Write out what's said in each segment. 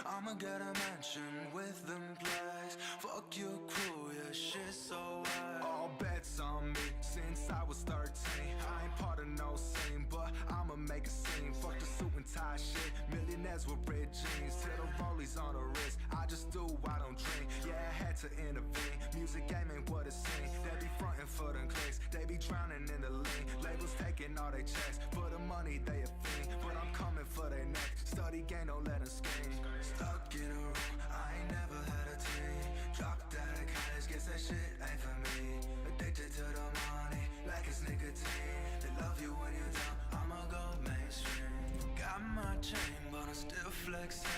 I'ma get a mansion with them plaques. Fuck your crew, your shit so whack. All bets on me since I was 13. I ain't part of no scene, but I'ma make a scene. Fuck the suit and tie shit, millionaires with red jeans. Till the rollies on the wrist, I just do, I don't drink. Yeah, I had to intervene, music game ain't what it seems. They be frontin' for them clicks, they be drowning in the lean. Labels taking all they checks, for the money they a fiend. But I'm coming for their neck, study game, don't let them scheme. Stuck in a room, I ain't never had a team. Dropped out of college, guess that shit ain't for me. Addicted to the money, like it's nicotine. They love you when you're down, I'ma go mainstream. Got my chain, but I'm still flexing.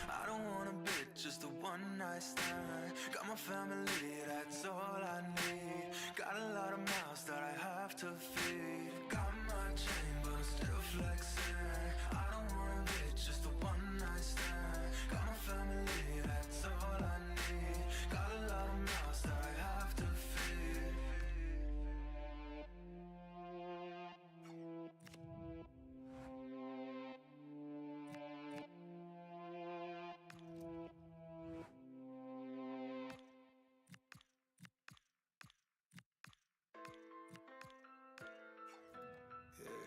I don't want a bitch, just a one night stand. Got my family, that's all I need. Got a lot of mouths that I have to feed. Got my chain, but I'm still flexing. I don't want a bitch, just a one night stand. Got my family, that's all I need. Got a lot of mouths that I have to feed. Yeah.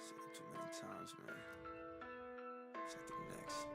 Said it too many times, man. Take it next.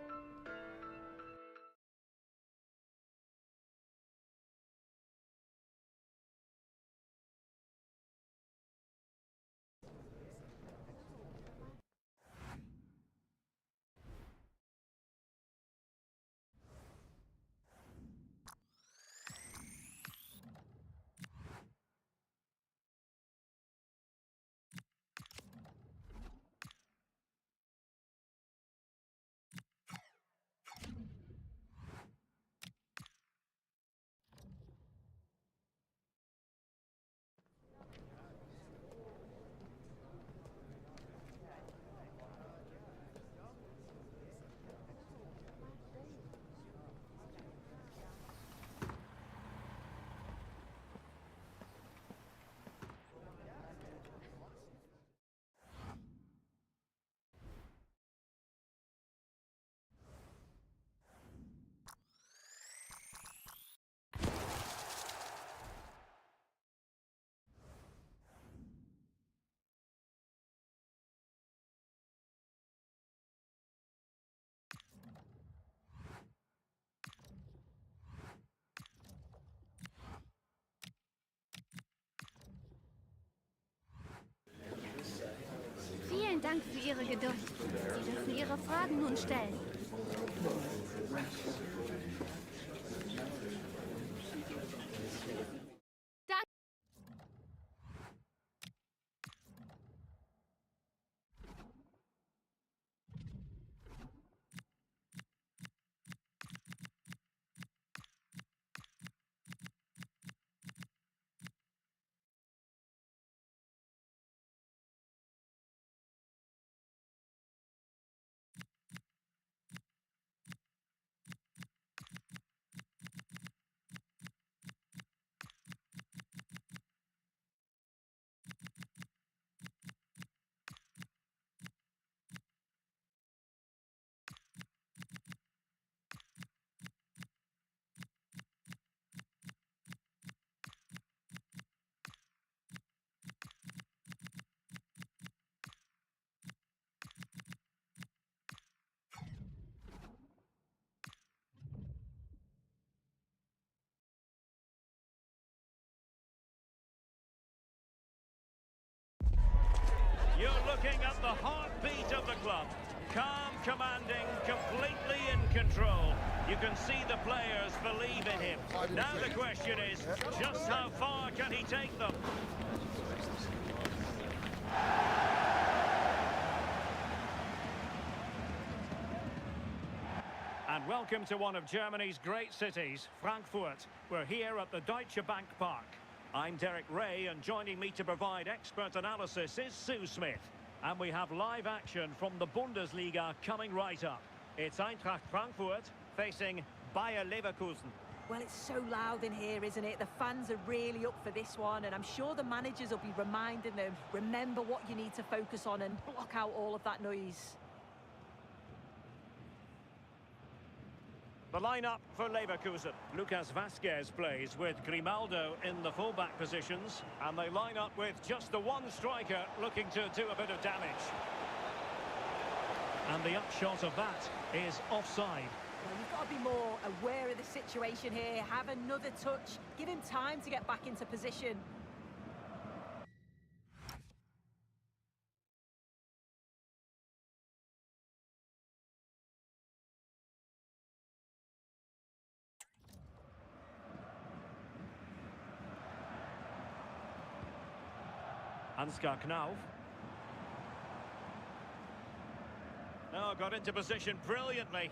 Vielen Dank für Ihre Geduld. Sie dürfen Ihre Fragen nun stellen. You're looking at the heartbeat of the club. Calm, commanding, completely in control. You can see the players believe in him. Now the question is, just how far can he take them? And welcome to one of Germany's great cities, Frankfurt. We're here at the Deutsche Bank Park. I'm Derek Ray, and joining me to provide expert analysis is Sue Smith. And we have live action from the Bundesliga coming right up. It's Eintracht Frankfurt facing Bayer Leverkusen. Well, it's so loud in here, isn't it? The fans are really up for this one, and I'm sure the managers will be reminding them, remember what you need to focus on and block out all of that noise. The lineup for Leverkusen. Lucas Vazquez plays with Grimaldo in the fullback positions. And they line up with just the one striker looking to do a bit of damage. And the upshot of that is offside. Well, you've got to be more aware of the situation here. Have another touch. Give him time to get back into position. Ansgar Knauf. Oh, got into position brilliantly.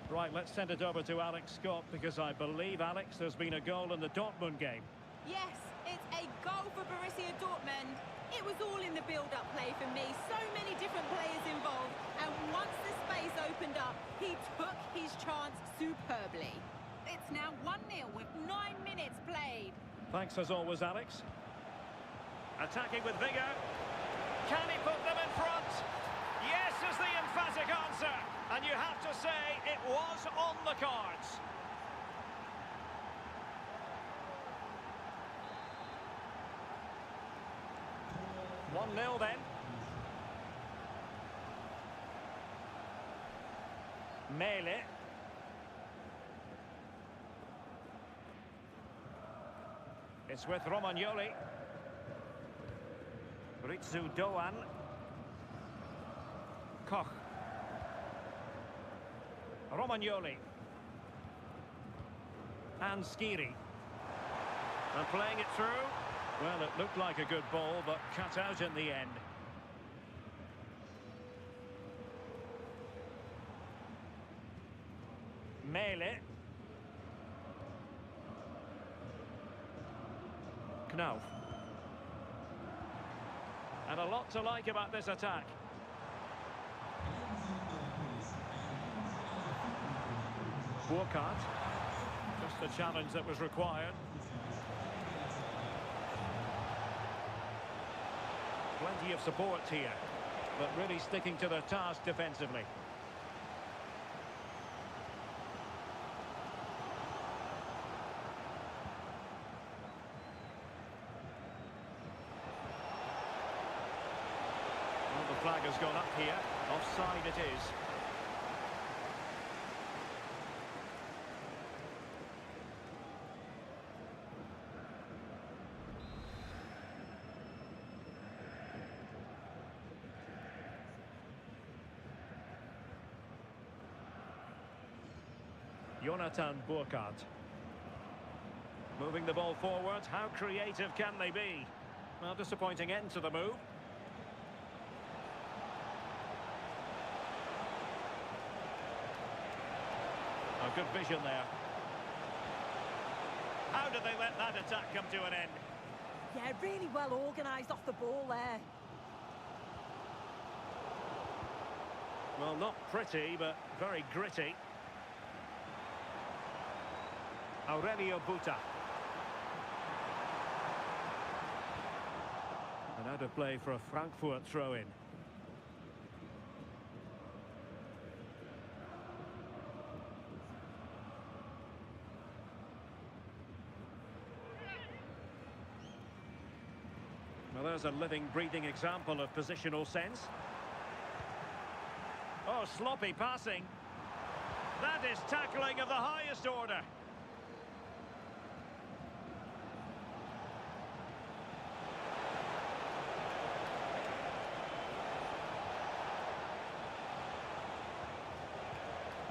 Right, let's send it over to Alex Scott, because I believe, Alex, there's been a goal in the Dortmund game. Yes, it's a goal for Borussia Dortmund. It was all in the build-up play for me. So many different players involved. And once the space opened up, he took his chance superbly. It's now 1-0 with 9 minutes played. Thanks as always, Alex. Attacking with vigour. Can he put them in front? Yes is the emphatic answer. And you have to say it was on the cards. One 0 then. Mele. It's with Romagnoli. Ritsu Doan. Koch. Romagnoli. And Skiri. And playing it through. Well, it looked like a good ball, but cut out in the end. Mele. Knauf. And a lot to like about this attack. Burkhardt. Just the challenge that was required. Plenty of support here, but really sticking to their task defensively. Well, the flag has gone up here. Offside it is. Jonathan Burkhardt. Moving the ball forward. How creative can they be? Well, disappointing end to the move. Oh, good vision there. How did they let that attack come to an end? Yeah, really well organised off the ball there. Well, not pretty, but very gritty. Aurelio Buta. And out of play for a Frankfurt throw-in. Well, there's a living, breathing example of positional sense. Oh, sloppy passing. That is tackling of the highest order.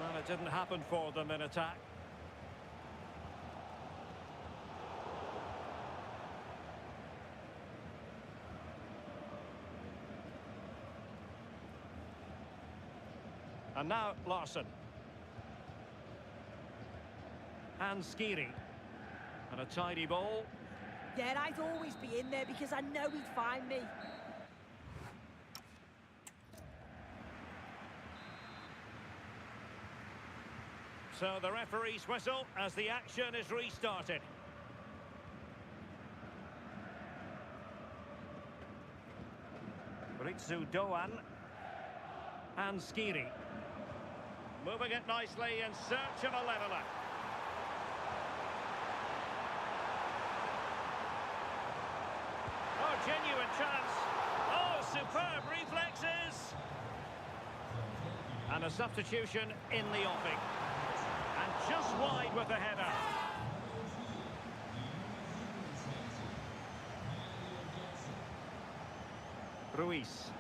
Well, it didn't happen for them in attack. And now Larson. And Skiri. And a tidy ball. Yeah, I'd always be in there because I know he'd find me. So the referee's whistle as the action is restarted. Ritsu Doan. And Skiri. Moving it nicely in search of a leveller. Oh, genuine chance. Oh, superb reflexes. And a substitution in the offing. And just wide with the header. Ruiz.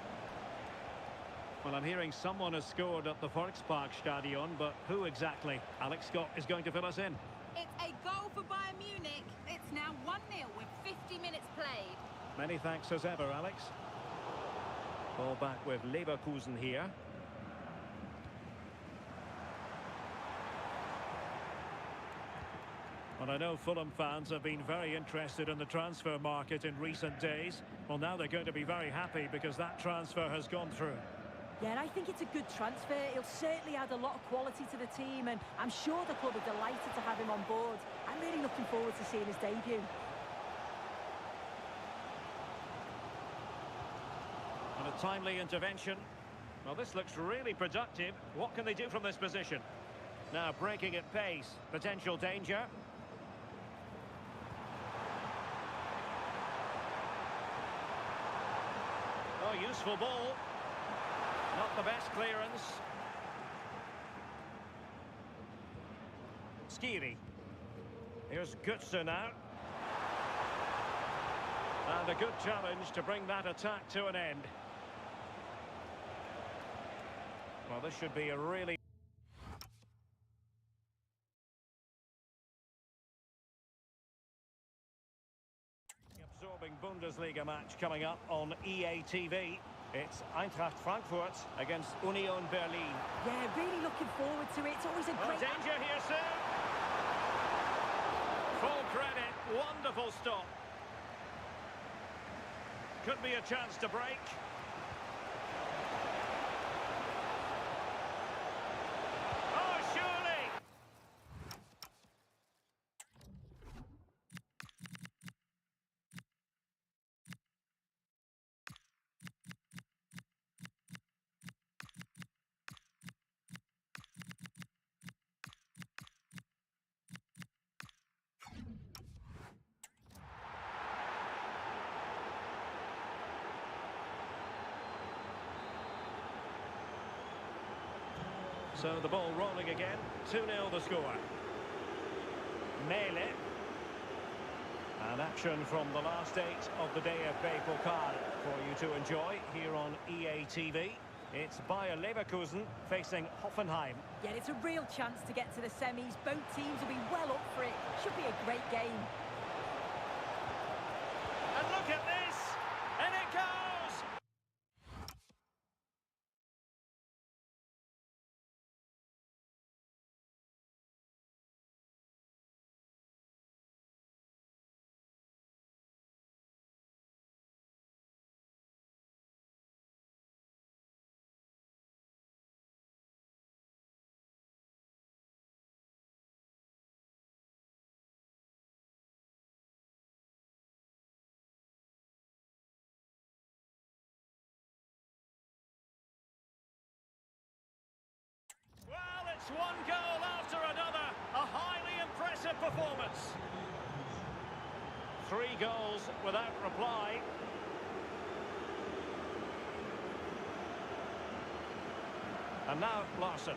Well, I'm hearing someone has scored at the Volksparkstadion, but who exactly? Alex Scott is going to fill us in. It's a goal for Bayern Munich. It's now 1-0 with 50 minutes played. Many thanks as ever, Alex. Ball back with Leverkusen here. Well, I know Fulham fans have been very interested in the transfer market in recent days. Well, now they're going to be very happy because that transfer has gone through. Yeah, and I think it's a good transfer. He'll certainly add a lot of quality to the team, and I'm sure the club are delighted to have him on board. I'm really looking forward to seeing his debut. And a timely intervention. Well, this looks really productive. What can they do from this position? Now breaking at pace. Potential danger. Oh, useful ball. Not the best clearance. Skiri. Here's Götze now. And a good challenge to bring that attack to an end. Well, this should be a really... absorbing Bundesliga match coming up on EA TV. It's Eintracht Frankfurt against Union Berlin. Yeah, really looking forward to it. It's always a great... danger here soon. Full credit. Wonderful stop. Could be a chance to break. Oh, surely! So the ball rolling again. 2-0 the score. Mele. And action from the last 8 of the DFB Pokal for you to enjoy here on EA TV. It's Bayer Leverkusen facing Hoffenheim. Yeah, it's a real chance to get to the semis. Both teams will be well up for it. Should be a great game. And look at this! And it goes! Well, it's one goal after another. A highly impressive performance. 3 goals without reply. And now Larson.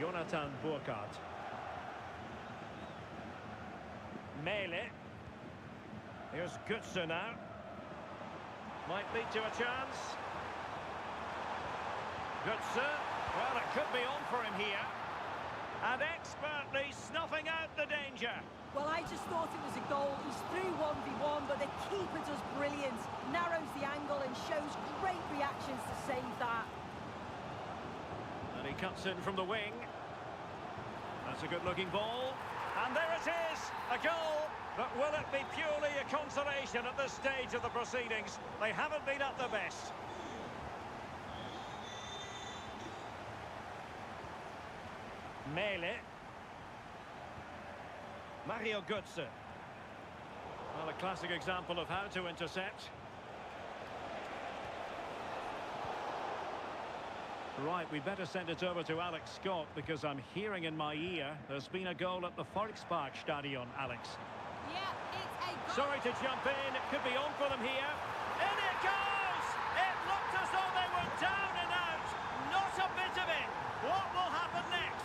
Jonathan Burkhardt. Mele. Here's Götze now. Might lead to a chance. Götze. Well, it could be on for him here. And expertly snuffing out the danger. Well, I just thought it was a goal. He's through 1v1, but the keeper does brilliant. Narrows the angle and shows great reactions to save that. And he cuts in from the wing. That's a good-looking ball. And there it is, a goal. But will it be purely a consolation at this stage of the proceedings? They haven't been at their best. Mele. Mario Götze. Well, a classic example of how to intercept. Right, we better send it over to Alex Scott because I'm hearing in my ear there's been a goal at the Volkspark Stadion, Alex. Yeah, it's a goal. Sorry to jump in, it could be on for them here. In it goes! It looked as though they were down and out. Not a bit of it. What will happen next?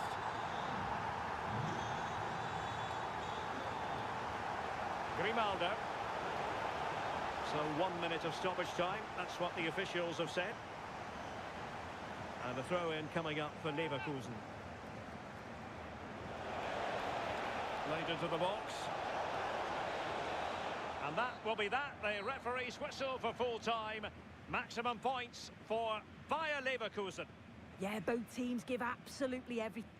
Grimaldo. So 1 minute of stoppage time, that's what the officials have said. And the throw-in coming up for Leverkusen. Laid into the box. And that will be that. The referee's whistle for full time. Maximum points for Bayer Leverkusen. Yeah, both teams give absolutely everything.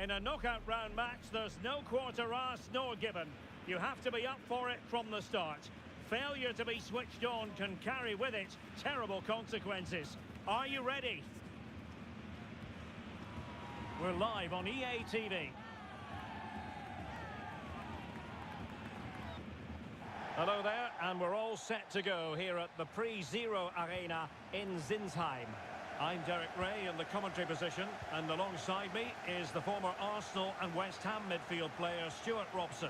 In a knockout round match, there's no quarter asked nor given. You have to be up for it from the start. Failure to be switched on can carry with it terrible consequences. Are you ready? We're live on EA TV. Hello there, and we're all set to go here at the Pre-Zero Arena in Zinsheim. I'm Derek Ray in the commentary position, and alongside me is the former Arsenal and West Ham midfield player Stuart Robson.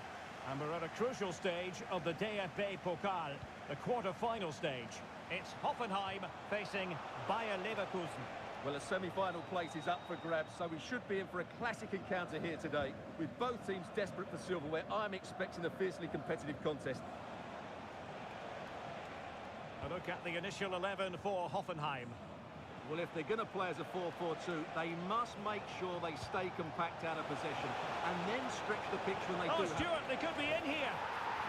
And we're at a crucial stage of the DFB Pokal, the quarter-final stage. It's Hoffenheim facing Bayer Leverkusen. Well, a semi-final place is up for grabs, so we should be in for a classic encounter here today. With both teams desperate for silverware, I'm expecting a fiercely competitive contest. A look at the initial 11 for Hoffenheim. Well, if they're going to play as a 4-4-2, they must make sure they stay compact out of possession and then stretch the pitch when they do. Oh, Stuart, they could be in here.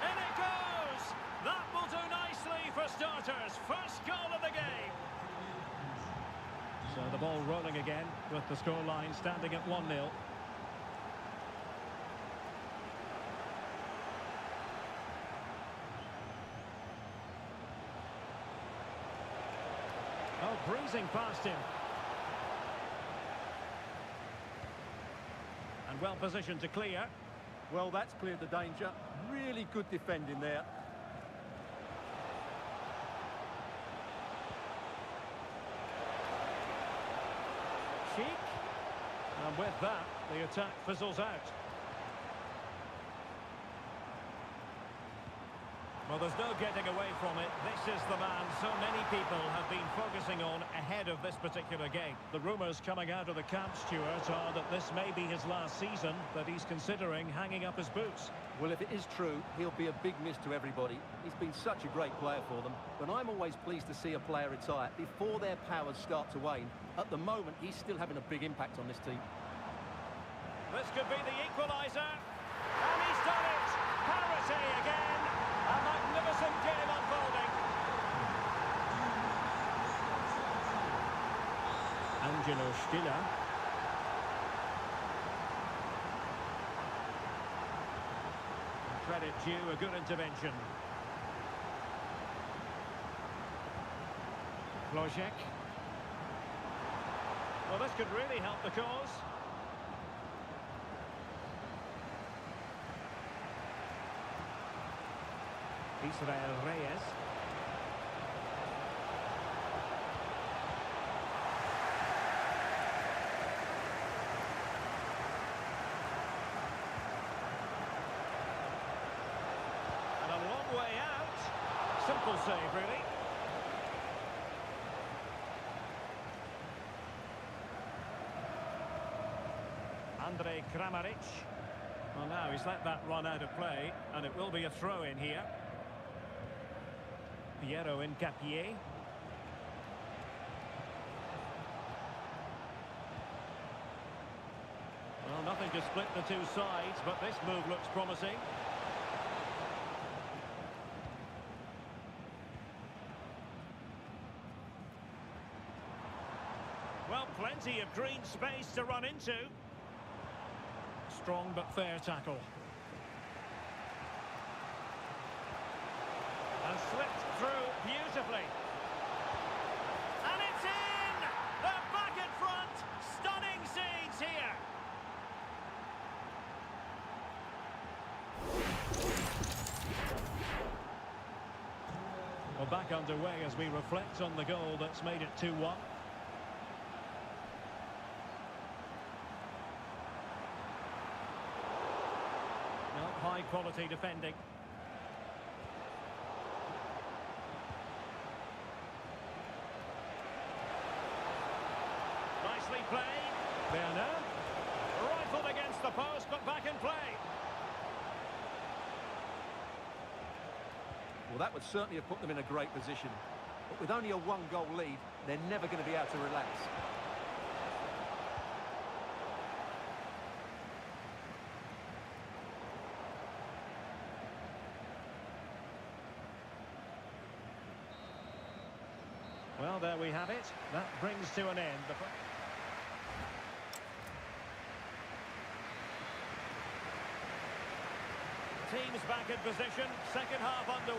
In it goes! That will do nicely for starters. First goal of the game. So the ball rolling again with the scoreline standing at 1-0. Oh, breezing past him. And well positioned to clear. Well, that's cleared the danger. Really good defending there. Cheek. And with that, the attack fizzles out. Well, there's no getting away from it. This is the man so many people have been focusing on ahead of this particular game. The rumours coming out of the camp, Stuart, are that this may be his last season, that he's considering hanging up his boots. Well, if it is true, he'll be a big miss to everybody. He's been such a great player for them. But I'm always pleased to see a player retire before their powers start to wane. At the moment, he's still having a big impact on this team. This could be the equaliser. And he's done it! Parity again! A magnificent game unfolding. Angelo Stiller. Credit due, a good intervention. Wojciech. Well, this could really help the cause. Israel Reyes. And a long way out. Simple save, really. Andre Kramaric. Well, now he's let that run out of play, and it will be a throw in here. Piero Incapié. Well, nothing to split the two sides, but this move looks promising. Well, plenty of green space to run into. Strong but fair tackle. And slipped through beautifully. And it's in! They're back in front! Stunning scenes here! Well, back underway as we reflect on the goal that's made it 2-1. Well, high quality defending. Nicely played. Werner. Rifled against the post, but back in play. Well, that would certainly have put them in a great position. But with only a one-goal lead, they're never going to be able to relax. Well, there we have it. That brings to an end. teams back in position. Second half underway.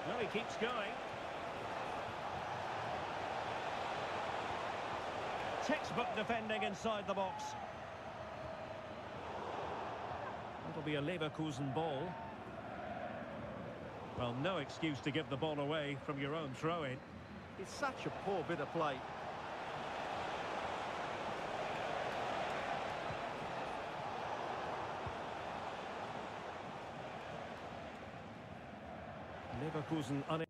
Well, he keeps going. Textbook defending inside the box. It'll be a Leverkusen ball. Well, no excuse to give the ball away from your own throw-in. It's such a poor bit of play. Leverkusen unable.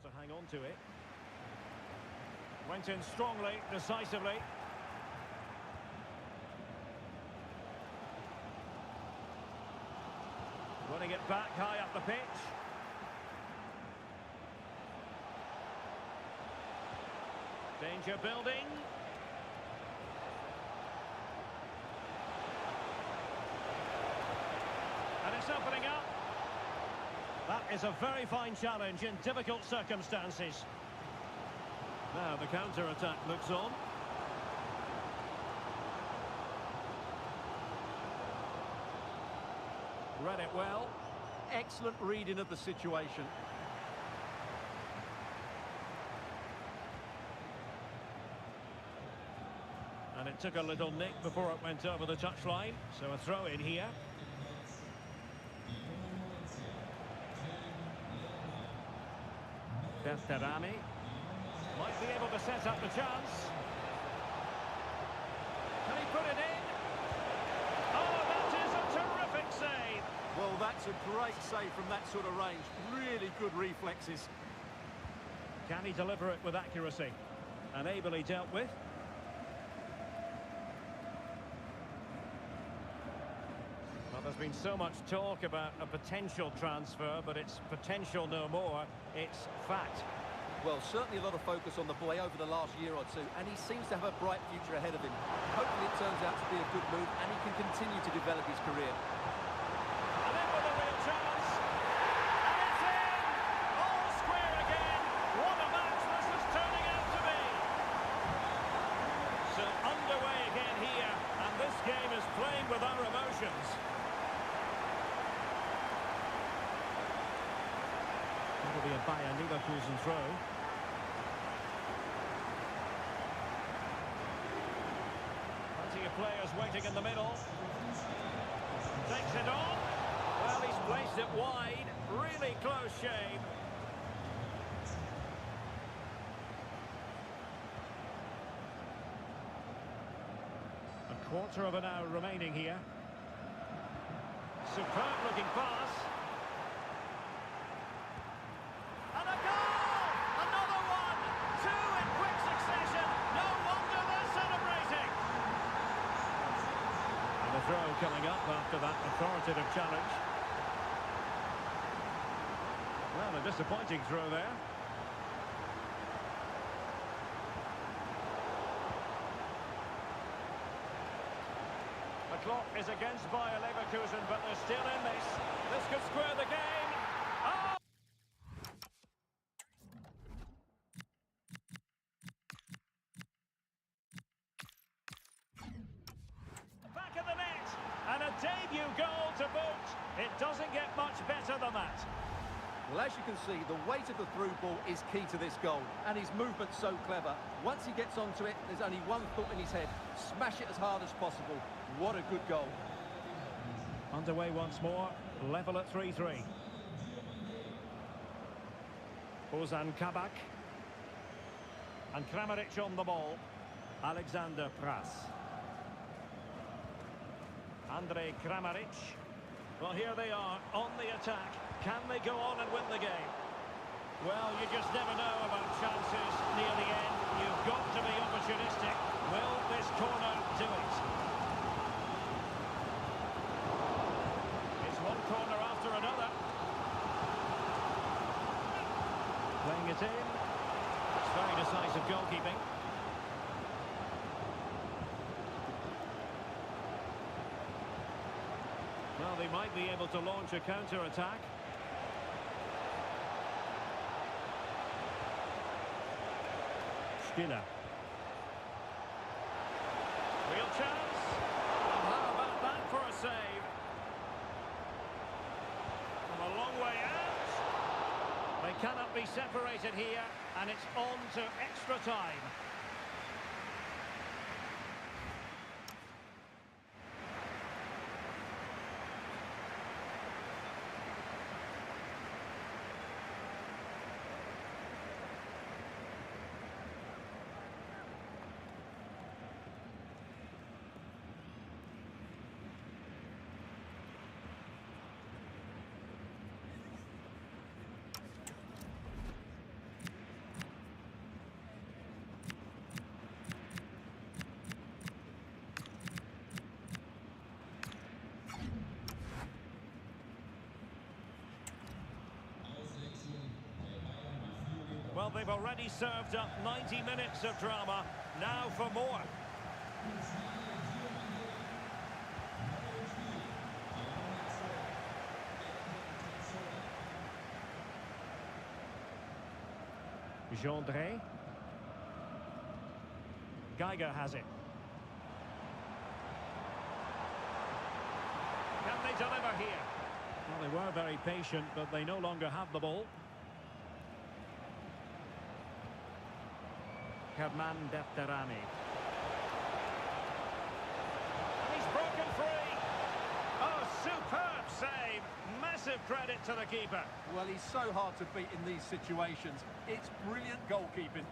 To hang on to it. Went in strongly, decisively. Running it back high up the pitch. Danger building. And it's opening up. That is a very fine challenge in difficult circumstances. Now the counter-attack looks on. Read it well. Excellent reading of the situation. And it took a little nick before it went over the touchline. So a throw in here. Berterame might be able to set up the chance. Can he put it in? Oh, that is a terrific save. Well, that's a great save from that sort of range. Really good reflexes. Can he deliver it with accuracy? And ably dealt with. Well, there's been so much talk about a potential transfer, but it's potential no more. It's fact. Well, certainly a lot of focus on the boy over the last year or two, and he seems to have a bright future ahead of him. Hopefully it turns out to be a good move, and he can continue to develop his career. And in with a real chance. And it's in! All square again. What a match this is turning out to be. So underway again here, and this game is playing with our emotions. It'll be a Bayer Leverkusen throw. Plenty of players waiting in the middle. Takes it on. Well, he's placed it wide. Really close shave. A quarter of an hour remaining here. Superb looking pass. And a goal! Another one! Two in quick succession. No wonder they're celebrating. And the throw coming up after that authoritative challenge. Well, a disappointing throw there. The clock is against Bayer Leverkusen, but they're still in this. This could square the game. Oh! Back of the net, and a debut goal to boot. It doesn't get much better than that. Well, as you can see, the weight of the through ball is key to this goal, and his movement's so clever. Once he gets onto it, there's only one thought in his head: smash it as hard as possible. What a good goal. Underway once more, level at 3-3. Ozan Kabak. And Kramaric on the ball. Alexander Pras. Andrej Kramaric. Well, here they are on the attack. Can they go on and win the game? Well, you just never know about chances near the end. You've got to be opportunistic. Will this corner do it? It's one corner after another. Playing it in. It's very decisive goalkeeping. Well, they might be able to launch a counter-attack. Stiller. Real chance. And how about that for a save? From a long way out. They cannot be separated here, and it's on to extra time. Well, they've already served up 90 minutes of drama. Now for more. Gendré. Geiger has it. Can they deliver here? Well, they were very patient, but they no longer have the ball. Herman Defterani. And he's broken free. Oh, superb save. Massive credit to the keeper. Well, he's so hard to beat in these situations. It's brilliant goalkeeping.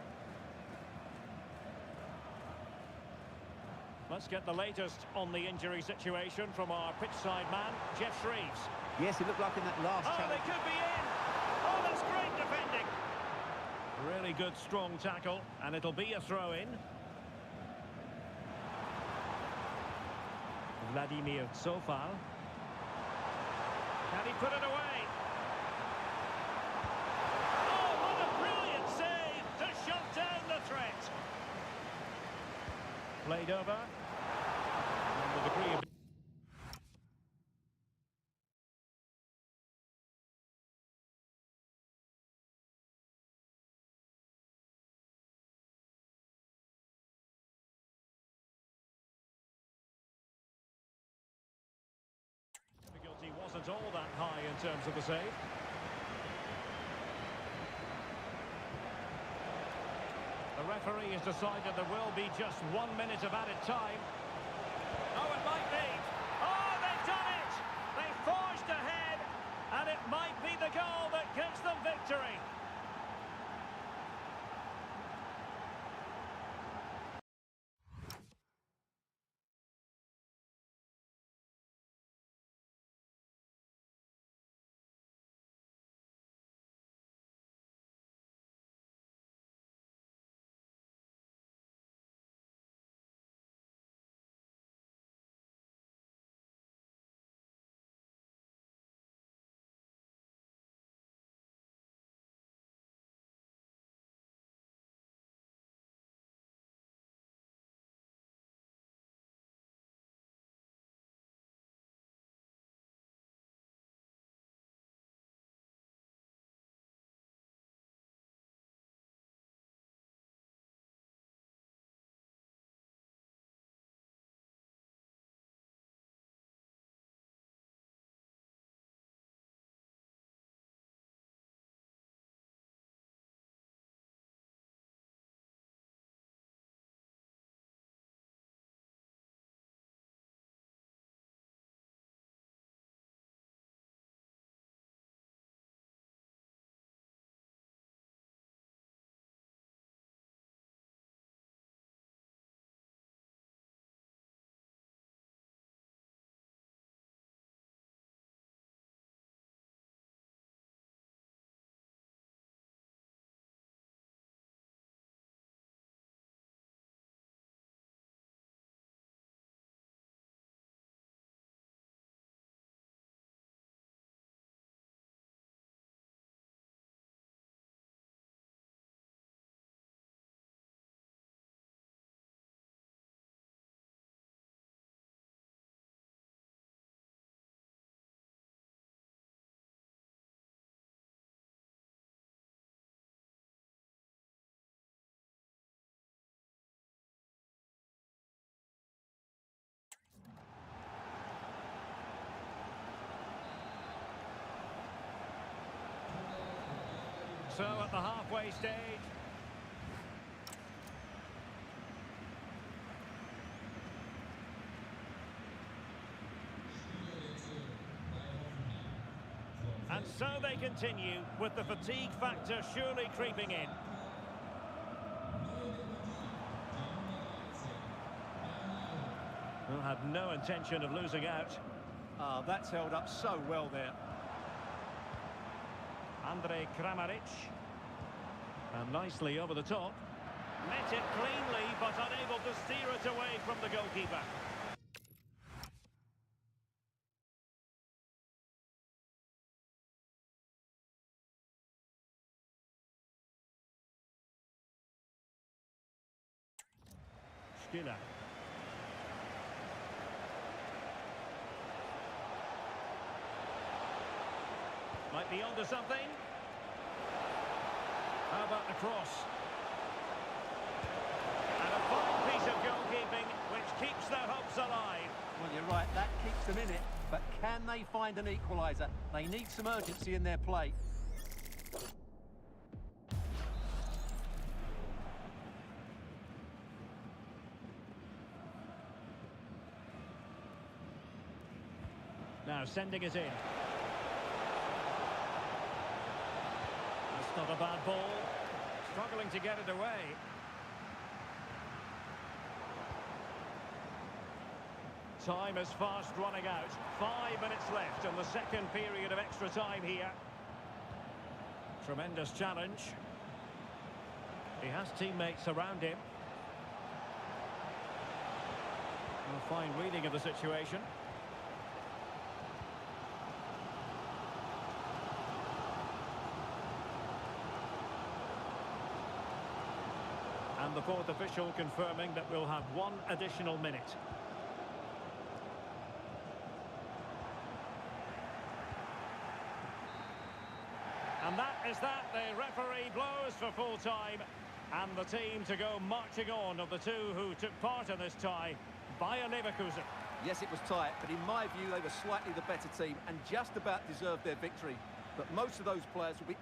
Let's get the latest on the injury situation from our pitchside man, Jeff Shreves. Yes, it looked like in that last Oh, challenge. they could be in. Oh, that's great defending. Really good, strong tackle, and it'll be a throw-in. Vladimir Sofal. Can he put it away? Oh, what a brilliant save to shut down the threat. Played over. And the degree of... difficulty wasn't all that high in terms of the save. The referee has decided there will be just 1 minute of added time. Oh, it might be. Oh, they've done it! They forged ahead, and it might be the goal that gives them victory. So at the halfway stage. And so they continue, with the fatigue factor surely creeping in. Well, had no intention of losing out. That's held up so well there. Andre Kramaric. And nicely over the top. Met it cleanly, but unable to steer it away from the goalkeeper. Stiller. Might be onto something. How about the cross? And a fine piece of goalkeeping which keeps their hopes alive. Well, you're right, that keeps them in it. But can they find an equaliser? They need some urgency in their play. Now sending it in. That's not a bad ball. Struggling to get it away. Time is fast running out. 5 minutes left in the second period of extra time here. Tremendous challenge. He has teammates around him. A fine reading of the situation. And the fourth official confirming that we'll have 1 additional minute. And that is that. The referee blows for full time. And the team to go marching on of the two who took part in this tie, Bayer Leverkusen. Yes, it was tight, but in my view, they were slightly the better team and just about deserved their victory. But most of those players will be...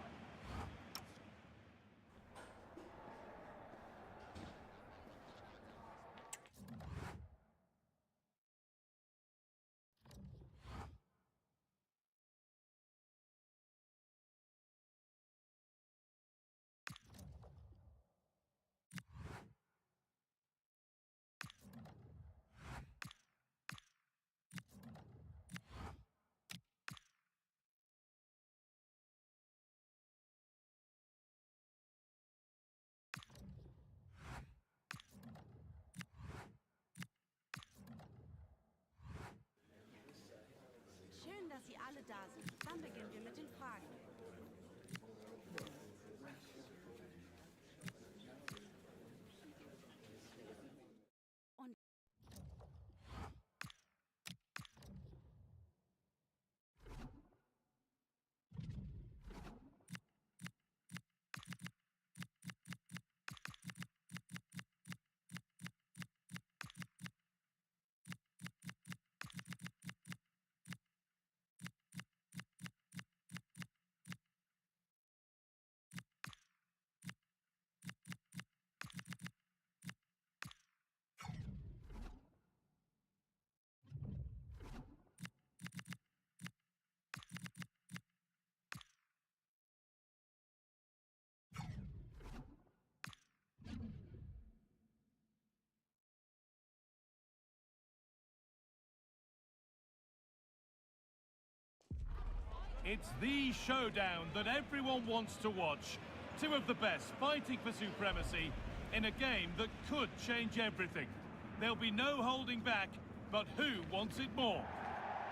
Schön, dass Sie alle da sind. Dann beginnen wir mit den Fragen. Und It's the showdown that everyone wants to watch. Two of the best fighting for supremacy in a game that could change everything. There'll be no holding back, but who wants it more?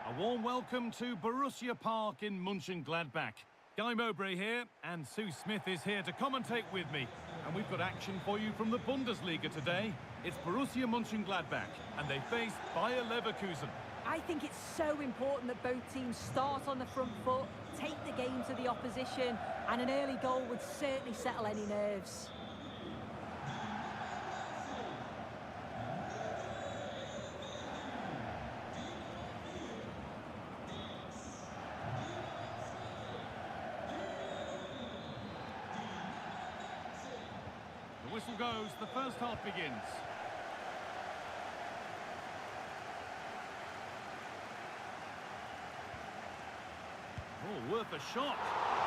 A warm welcome to Borussia Park in Mönchengladbach. Guy Mowbray here, and Sue Smith is here to commentate with me. And we've got action for you from the Bundesliga today. It's Borussia Mönchengladbach, and they face Bayer Leverkusen. I think it's so important that both teams start on the front foot, take the game to the opposition, and an early goal would certainly settle any nerves. goes, the first half begins. Oh, worth a shot.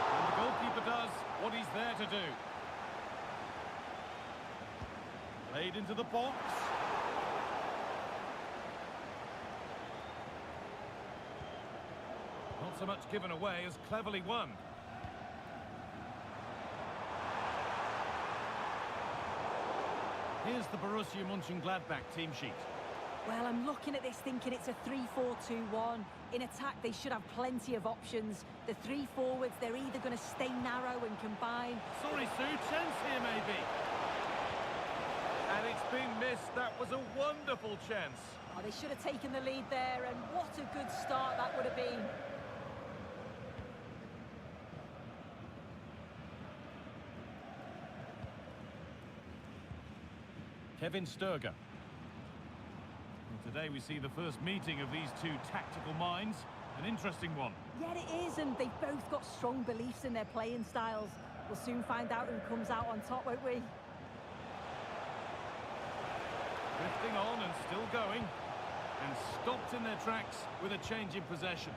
And the goalkeeper does what he's there to do. Played into the box. Not so much given away as cleverly won. Here's the Borussia Mönchengladbach team sheet. Well, I'm looking at this thinking it's a 3-4-2-1. In attack, they should have plenty of options. The three forwards, they're either going to stay narrow and combine. Sorry, Sue, chance here maybe. And it's been missed. That was a wonderful chance. Oh, they should have taken the lead there, and what a good start that would have been. Kevin Sturger. And today we see the first meeting of these two tactical minds. An interesting one. Yeah, it is, and they've both got strong beliefs in their playing styles. We'll soon find out who comes out on top, won't we? Drifting on and still going. And stopped in their tracks with a change in possession.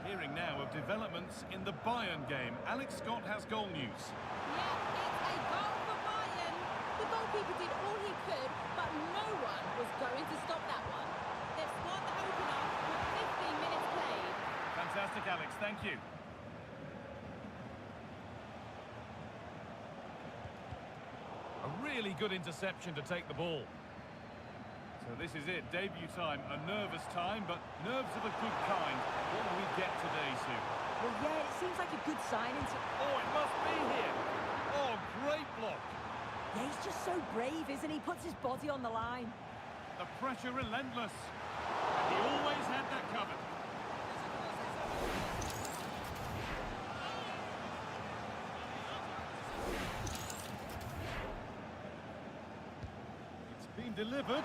Hearing now of developments in the Bayern game. Alex Scott has goal news. Yeah, it's a goal for Bayern. The goalkeeper did all he could, but no one was going to stop that one. They've scored the opener with 15 minutes played. Fantastic, Alex. Thank you. A really good interception to take the ball. So this is it, debut time, a nervous time, but nerves of a good kind. What will we get today, Sue? Well, yeah, it seems like a good signing to... Oh, it must be here. Oh, great block. Yeah, he's just so brave, isn't he? Puts his body on the line. The pressure relentless. And he always had that covered. It's been delivered.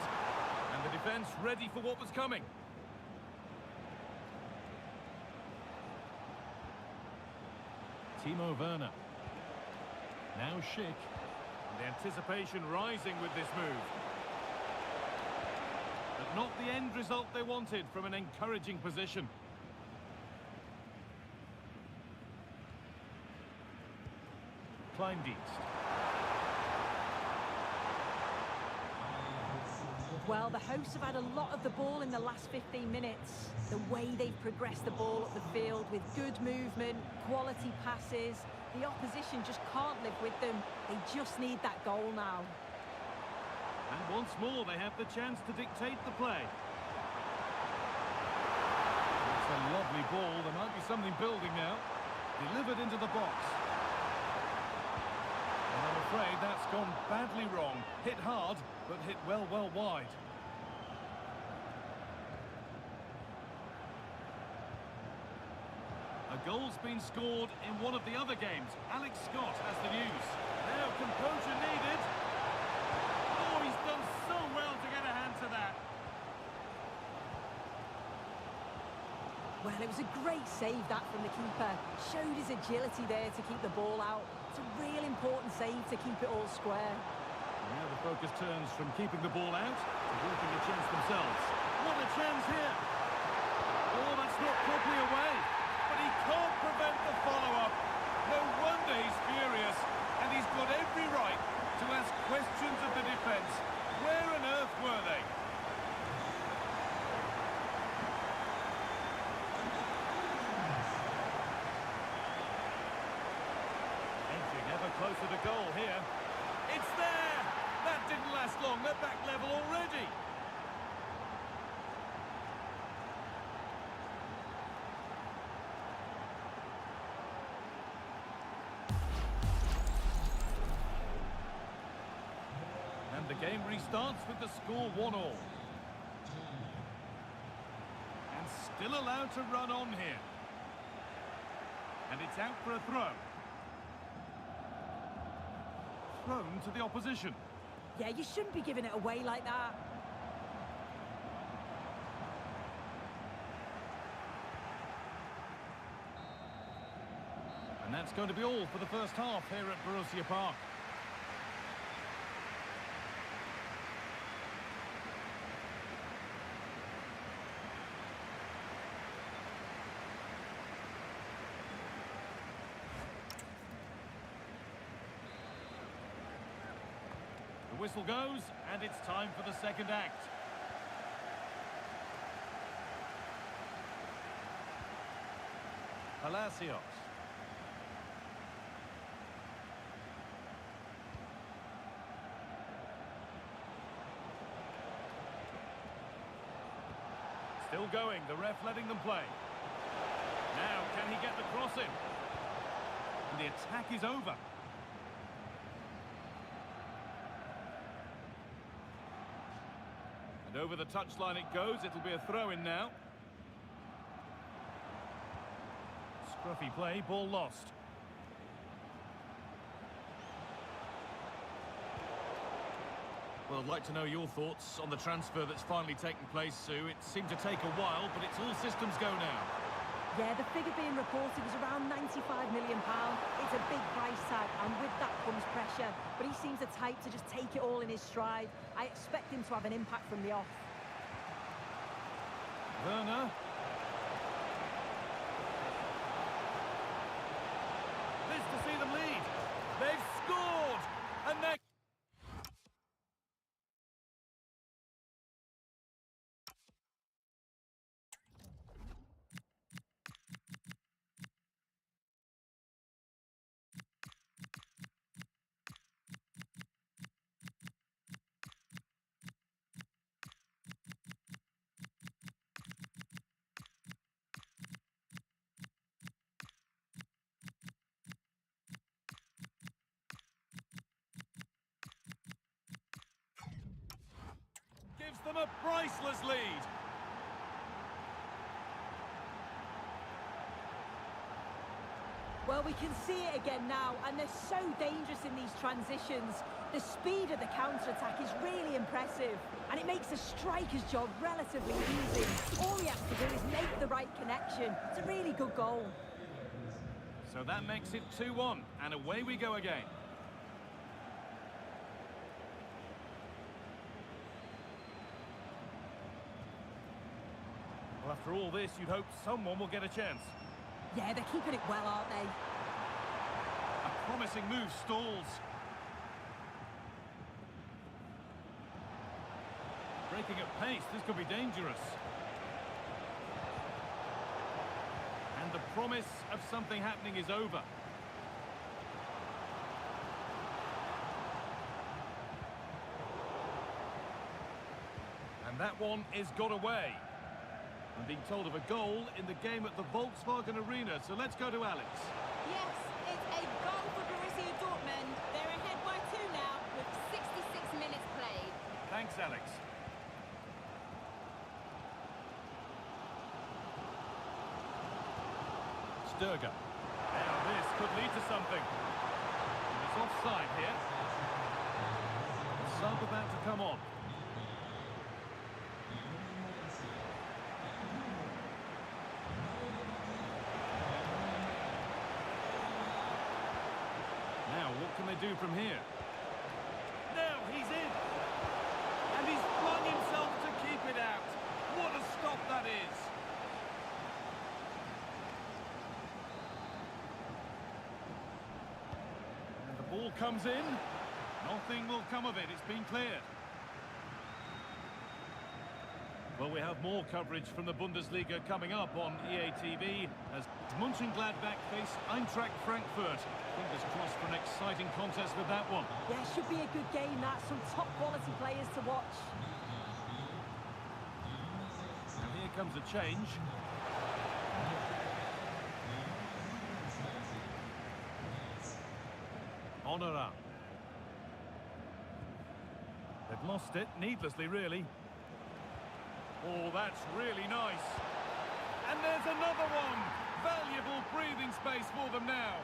And the defence ready for what was coming. Timo Werner. Now Schick. And the anticipation rising with this move. But not the end result they wanted from an encouraging position. Kleindienst. Well, the hosts have had a lot of the ball in the last 15 minutes. The way they've progressed the ball up the field with good movement, quality passes. The opposition just can't live with them. They just need that goal now. And once more they have the chance to dictate the play. It's a lovely ball. There might be something building now. Delivered into the box. And I'm afraid that's gone badly wrong. Hit hard, but hit well wide. A goal's been scored in one of the other games. Alex Scott has the news. Now composure needed. Oh, he's done so well to get a hand to that. Well, it was a great save, that, from the keeper. Showed his agility there to keep the ball out. It's a real important save to keep it all square. Now the focus turns from keeping the ball out to working a chance themselves. What a chance here! Oh, that's not properly away. But he can't prevent the follow-up. No wonder he's furious. And he's got every right to ask questions of the defence. Where on earth were they? Edging ever closer to goal here. It's there! That didn't last long. They're back level already. And the game restarts with the score 1-1. And still allowed to run on here. And it's out for a throw. Thrown to the opposition. Yeah, you shouldn't be giving it away like that. And that's going to be all for the first half here at Borussia Park. whistle goes, and it's time for the second act. Palacios. Still going, the ref letting them play. Now, can he get the cross in? And the attack is over. And over the touchline it goes, it'll be a throw-in now. Scruffy play, ball lost. Well, I'd like to know your thoughts on the transfer that's finally taken place, Sue. It seemed to take a while, but it's all systems go now. Yeah, the figure being reported was around £95 million. It's a big price tag, and with that comes pressure. But he seems the type to just take it all in his stride. I expect him to have an impact from the off. Werner. Pleased to see them lead. They've scored! And they're... gives them a priceless lead. Well, we can see it again now, and they're so dangerous in these transitions. The speed of the counter-attack is really impressive, and it makes the striker's job relatively easy. All he has to do is make the right connection. It's a really good goal. So that makes it 2-1, and away we go again. Well, after all this, you'd hope someone will get a chance. Yeah, they're keeping it well, aren't they? A promising move stalls. Breaking at pace, this could be dangerous. And the promise of something happening is over. And that one is got away. I'm being told of a goal in the game at the Volkswagen Arena, so let's go to Alex. Yes, it's a goal for Borussia Dortmund. They're ahead by 2 now with 66 minutes played. Thanks, Alex. Sturger. Now this could lead to something. It's offside here. The sub about to come on. Now, what can they do from here? Now he's in! And he's flung himself to keep it out. What a stop that is! And the ball comes in. Nothing will come of it. It's been cleared. Well, we have more coverage from the Bundesliga coming up on EA TV as Mönchengladbach face Eintracht Frankfurt. Fingers crossed for an exciting contest with that one. Yeah, should be a good game, that. Some top-quality players to watch. And here comes a change. Honora. They've lost it, needlessly, really. Oh, that's really nice. And there's another one. Valuable breathing space for them now.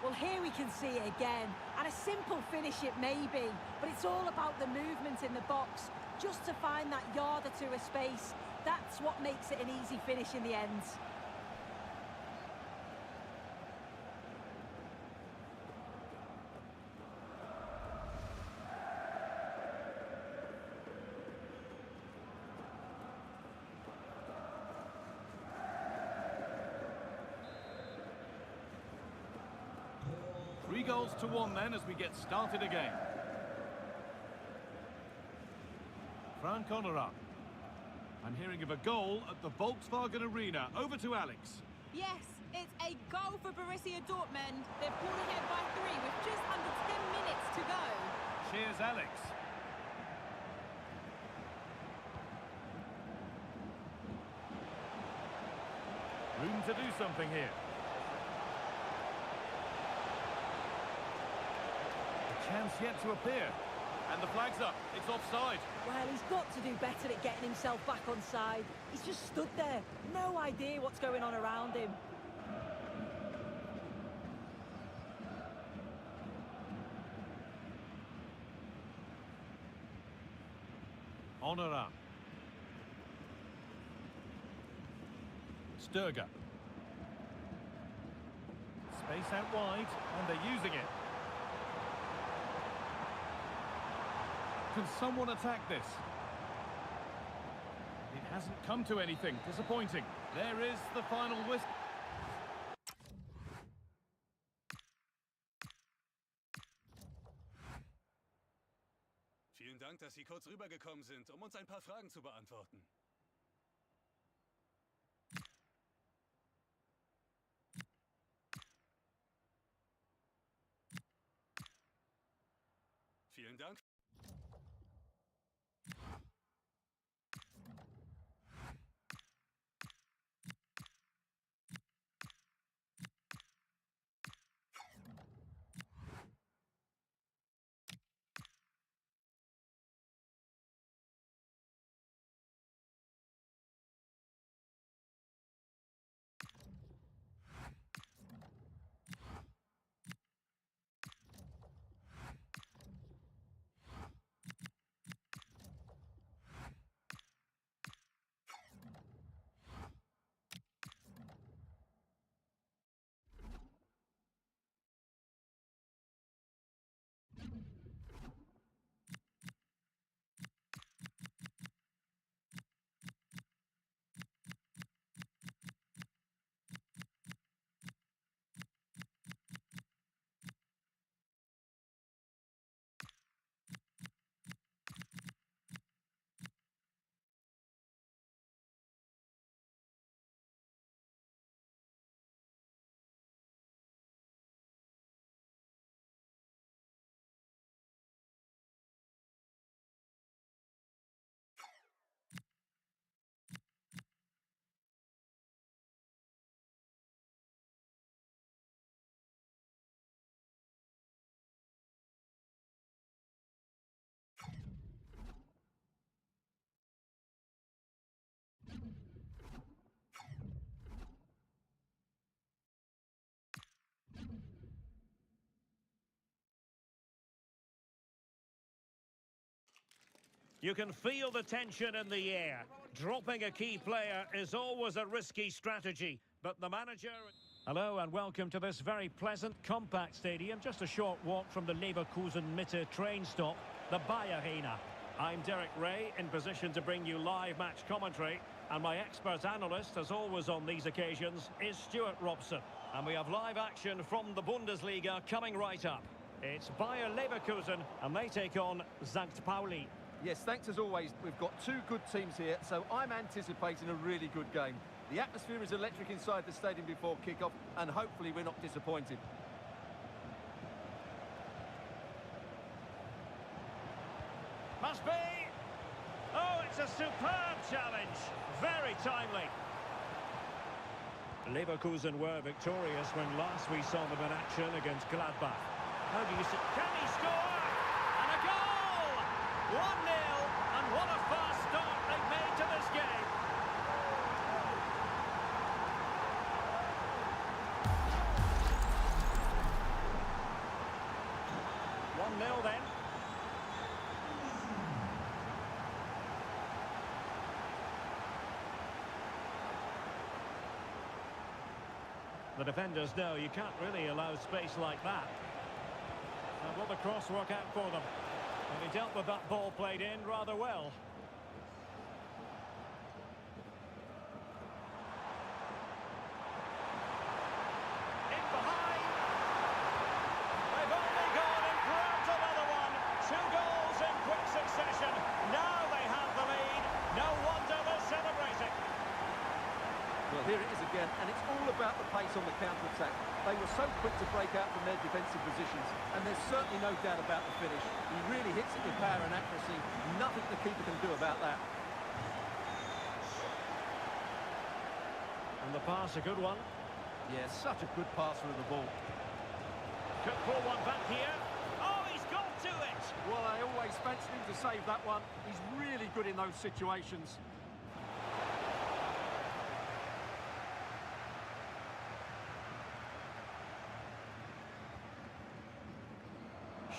Well, here we can see it again. And a simple finish it may be, but it's all about the movement in the box. Just to find that yard or two of space, that's what makes it an easy finish in the end. Three goals to one then as we get started again. Frank Honorat. I'm hearing of a goal at the Volkswagen Arena. Over to Alex. Yes, it's a goal for Borussia Dortmund. They've pulled ahead by 3 with just under 10 minutes to go. Cheers, Alex. Room to do something here. A chance yet to appear. And the flag's up. It's offside. Well, he's got to do better at getting himself back on side. He's just stood there. No idea what's going on around him. Honorat. Sturger. Space out wide, and they're using it. Can someone attack this? It hasn't come to anything. Disappointing. There is the final whistle. Vielen Dank, dass Sie kurz rübergekommen sind, uns ein paar Fragen zu beantworten. Vielen Dank. You can feel the tension in the air. Dropping a key player is always a risky strategy, but the manager... Hello and welcome to this very pleasant, compact stadium, just a short walk from the Leverkusen Mitte train stop, the Bayer Arena. I'm Derek Ray, in position to bring you live match commentary, and my expert analyst, as always on these occasions, is Stuart Robson. And we have live action from the Bundesliga coming right up. It's Bayer Leverkusen, and they take on St. Pauli. Yes, thanks as always. We've got two good teams here, so I'm anticipating a really good game. The atmosphere is electric inside the stadium before kick-off, and hopefully we're not disappointed. Must be! Oh, it's a superb challenge. Very timely. Leverkusen were victorious when last we saw them in action against Gladbach. How do you see... Can he score? And a goal! 1-0, and what a fast start they've made to this game. Then. The defenders know you can't really allow space like that. And will the cross work out for them? And he dealt with that ball played in rather well. Now they have the Well, here it is again, and it's all about the pace on the counter-attack. They were so quick to break out from their defensive positions, and there's certainly no doubt about the finish. He really hits it with power and accuracy. Nothing the keeper can do about that. And the pass, a good one. Yeah, such a good passer of the ball. Could pull one back here. Oh, he's got to it! Well, I always fancied him to save that one. He's really good in those situations.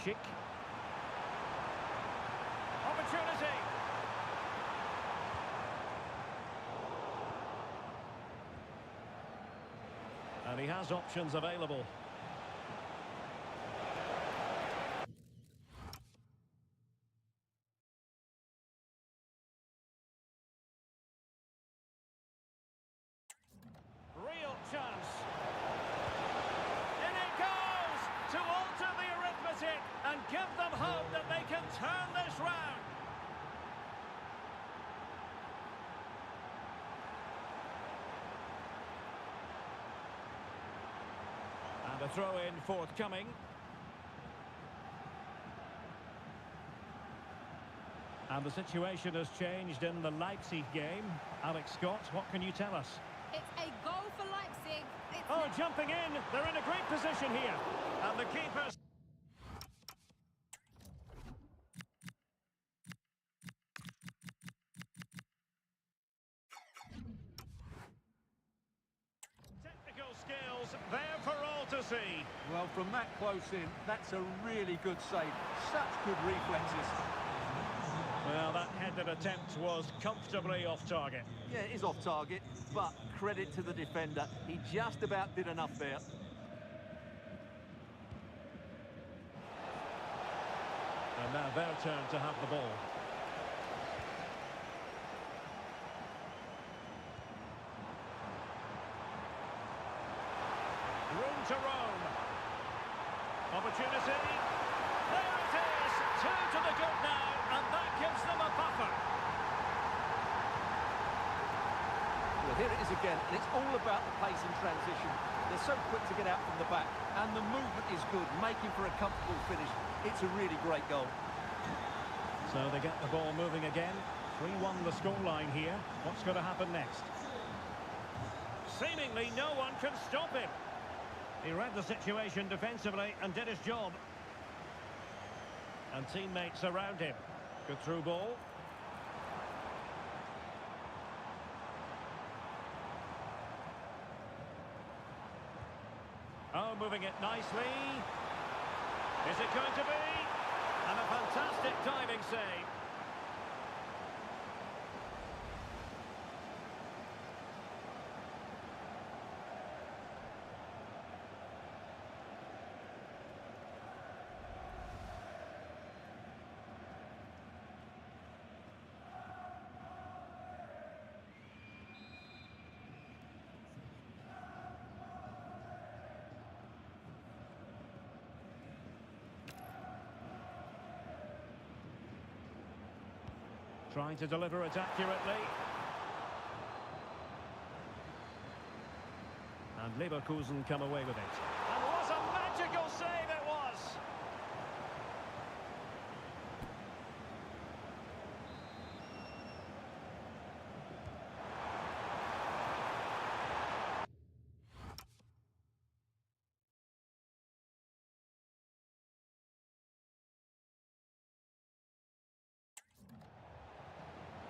Schick. Opportunity! And he has options available. Real chance. In it goes to alter the arithmetic and give them hope that they can turn this round. And a throw-in forthcoming. And the situation has changed in the Leipzig game. Alex Scott, what can you tell us? It's a goal for Leipzig. Oh, jumping in. They're in a great position here. And the keeper's... Technical skills there for all to see. Well, from that close in, that's a really good save. Such good reflexes. Well, that headed attempt was comfortably off target. Yeah, it is off target, but credit to the defender. He just about did enough there. And now their turn to have the ball. Room to roam. Opportunity. There it is. 2 to the good now, and that gives them a buffer. Well, here it is again, and it's all about the pace and transition. They're so quick to get out from the back, and the movement is good, making for a comfortable finish. It's a really great goal. So they get the ball moving again. 3-1 the scoreline here. What's going to happen next? Seemingly no one can stop him. He read the situation defensively and did his job. And teammates around him. Good through ball. Oh, moving it nicely. Is it going to be? And a fantastic diving save. Trying to deliver it accurately. And Leverkusen come away with it. And what a magical save it was!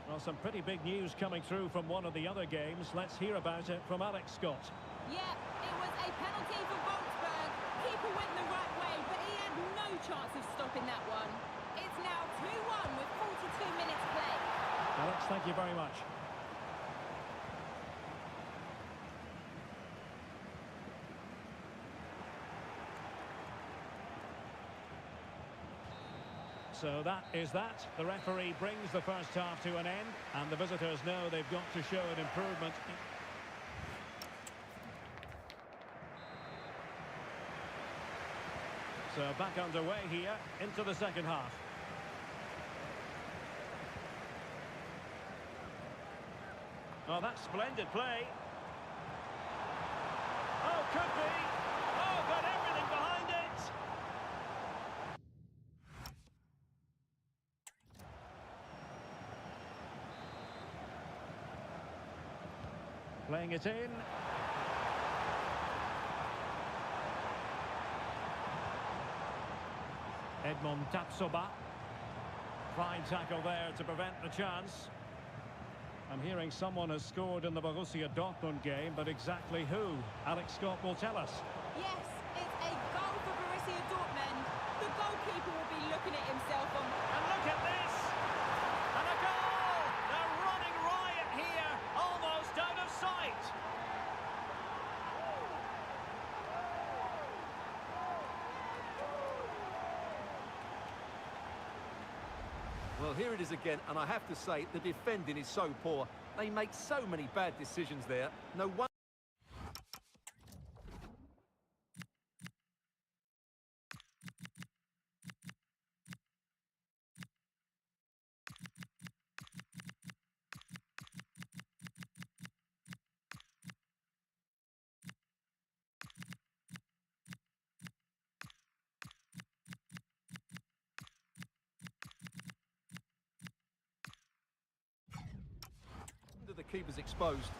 Well, some pretty big news coming through from one of the other games. Let's hear about it from Alex Scott. Yeah, it was a penalty for Wolfsburg. Keeper went the right way, but he had no chance of stopping that one. It's now 2-1 with 42 minutes played. Alex, thank you very much. So that is that. The referee brings the first half to an end, and the visitors know they've got to show an improvement. So back underway here into the second half. Oh, that's splendid play. Could be. Oh, got everything behind it. Playing it in. Edmond Tapsoba. Fine tackle there to prevent the chance. I'm hearing someone has scored in the Borussia Dortmund game, but exactly who? Alex Scott will tell us. Yes, it's a goal for Borussia Dortmund. The goalkeeper will be looking at himself on... And look at this! And a goal! They're running riot here, almost out of sight. Well, here it is again, and I have to say, the defending is so poor. They make so many bad decisions there. No one. The keeper's exposed.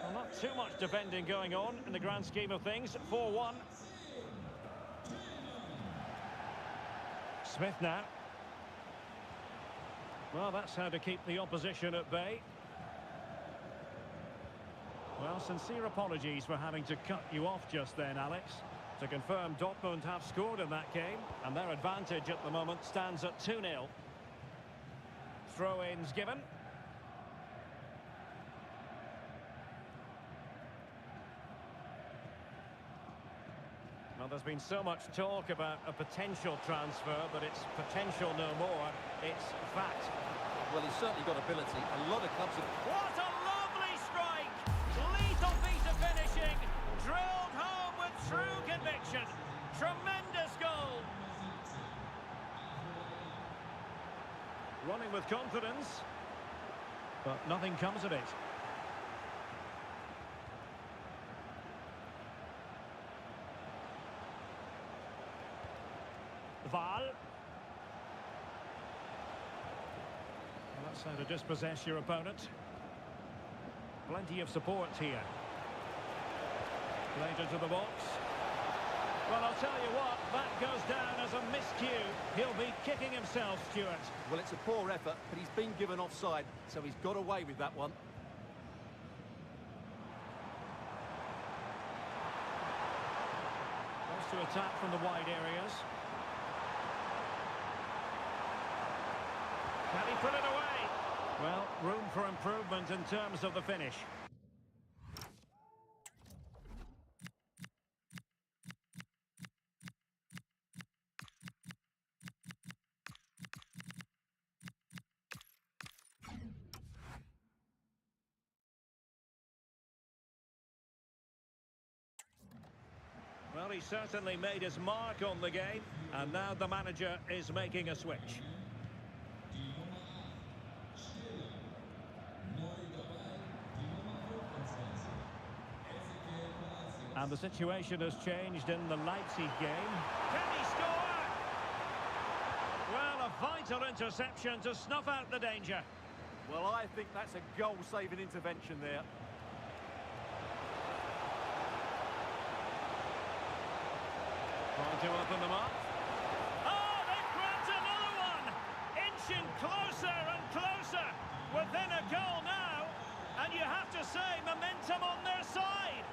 Well, not too much defending going on in the grand scheme of things. 4-1. Smith now. Well, that's how to keep the opposition at bay. Well, sincere apologies for having to cut you off just then, Alex. To confirm, Dortmund have scored in that game, and their advantage at the moment stands at 2-0. Throw-ins given. Well, there's been so much talk about a potential transfer, but it's potential no more. It's fact. Well, he's certainly got ability. A lot of clubs have... What a lovely strike! Lethal piece of finishing. Drilled home with true conviction. Tremendous goal. Running with confidence, but nothing comes of it. Val. Well, that's how to dispossess your opponent. Plenty of support here. Played into the box. Well, I'll tell you what, that goes down as a miscue. He'll be kicking himself, Stuart. Well, it's a poor effort, but he's been given offside, so he's got away with that one. Wants to attack from the wide areas. Can he put it away? Well, room for improvement in terms of the finish. Well, he certainly made his mark on the game, and now the manager is making a switch. And the situation has changed in the Leipzig game. Can he score? Well, a vital interception to snuff out the danger. Well, I think that's a goal-saving intervention there. Trying to open them up. Oh, they've grabbed another one! Inching closer and closer. Within a goal now. And you have to say, momentum on their side.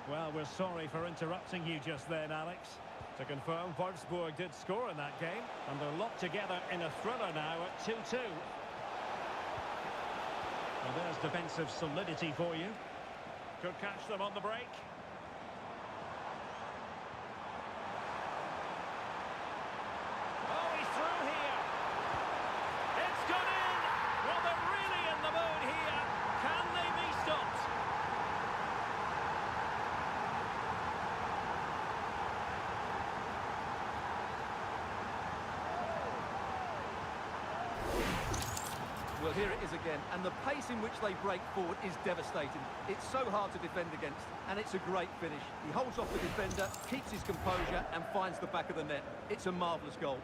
Well, we're sorry for interrupting you just then, Alex. To confirm, Wolfsburg did score in that game, and they're locked together in a thriller now at 2-2. Well, there's defensive solidity for you. Could catch them on the break. Oh, he's through here. It's gone in. Well, they're really in the mood here. Can they be stopped? Well, here it is again, and the pace in which they break forward is devastating. It's so hard to defend against, and it's a great finish. He holds off the defender, keeps his composure, and finds the back of the net. It's a marvellous goal.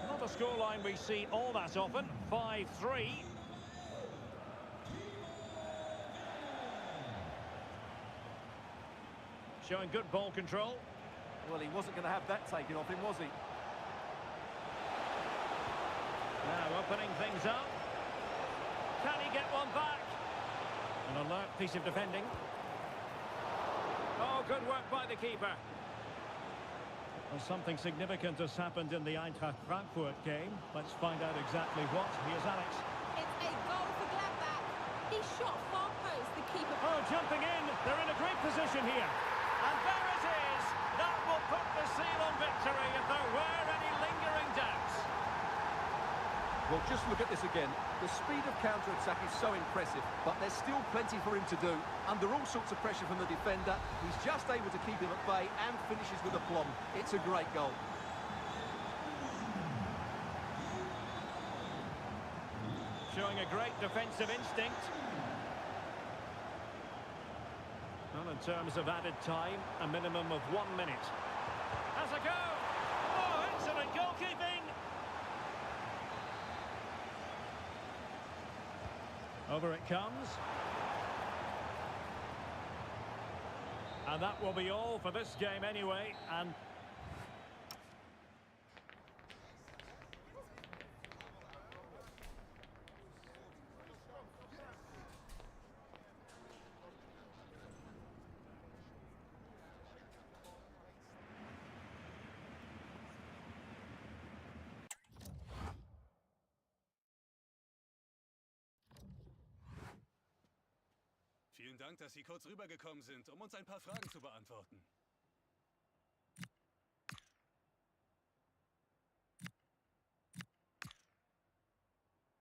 Not a scoreline we see all that often. 5-3. Showing good ball control. Well, he wasn't going to have that taken off him, was he? Now opening things up. Can he get one back? An alert piece of defending. Oh, good work by the keeper. Well, something significant has happened in the Eintracht Frankfurt game. Let's find out exactly what. Here's Alex. It's a goal for Gladbach. He shot far post, the keeper. Oh, jumping in. They're in a great position here. And there it is. That will put the seal on victory if there were any lingering doubts. Well, just look at this again. The speed of counter-attack is so impressive, but there's still plenty for him to do. Under all sorts of pressure from the defender, he's just able to keep him at bay and finishes with aplomb. It's a great goal. Showing a great defensive instinct. Well, in terms of added time, a minimum of 1 minute. Has a go! Oh, excellent goalkeeping! Over it comes. And that will be all for this game anyway, and... Vielen Dank, dass Sie kurz rübergekommen sind, uns ein paar Fragen zu beantworten.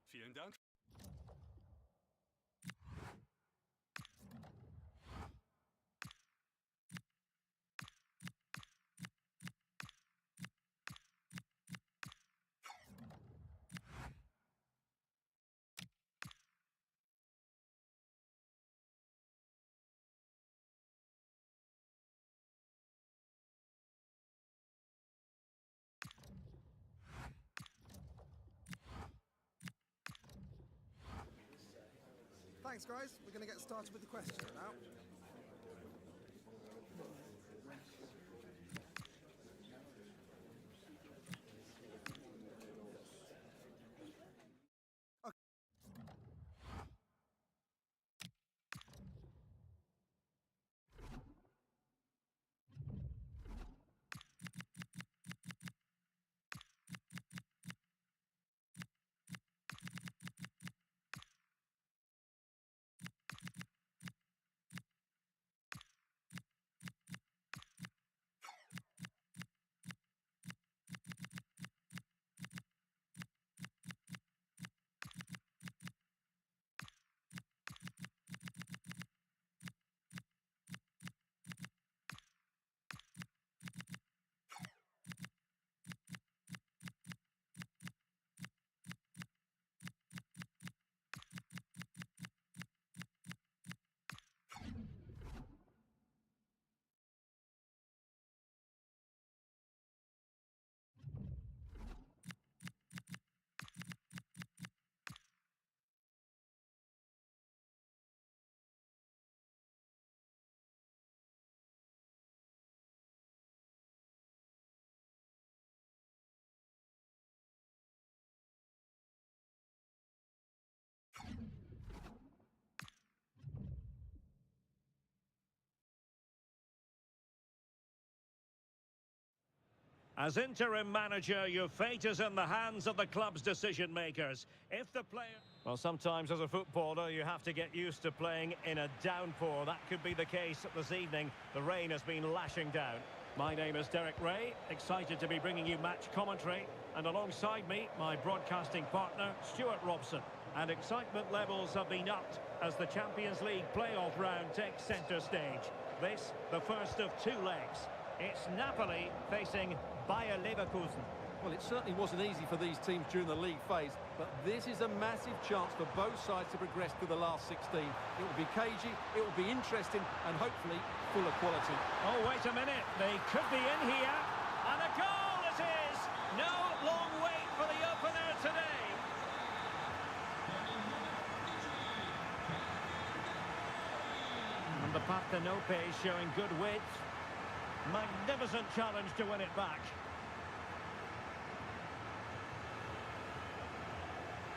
Vielen Dank. Thanks, guys. We're going to get started with the questions now. As interim manager, your fate is in the hands of the club's decision makers. If the player... Well, sometimes as a footballer, you have to get used to playing in a downpour. That could be the case this evening. The rain has been lashing down. My name is Derek Ray, excited to be bringing you match commentary. And alongside me, my broadcasting partner, Stuart Robson. And excitement levels have been upped as the Champions League playoff round takes centre stage. This, the first of two legs. It's Napoli facing Bayer Leverkusen. Well, it certainly wasn't easy for these teams during the league phase, but this is a massive chance for both sides to progress to the last 16. It will be cagey, it will be interesting, and hopefully full of quality. Oh, wait a minute. They could be in here. And a goal it is! No long wait for the opener today. And the Parthenope showing good width. Magnificent challenge to win it back.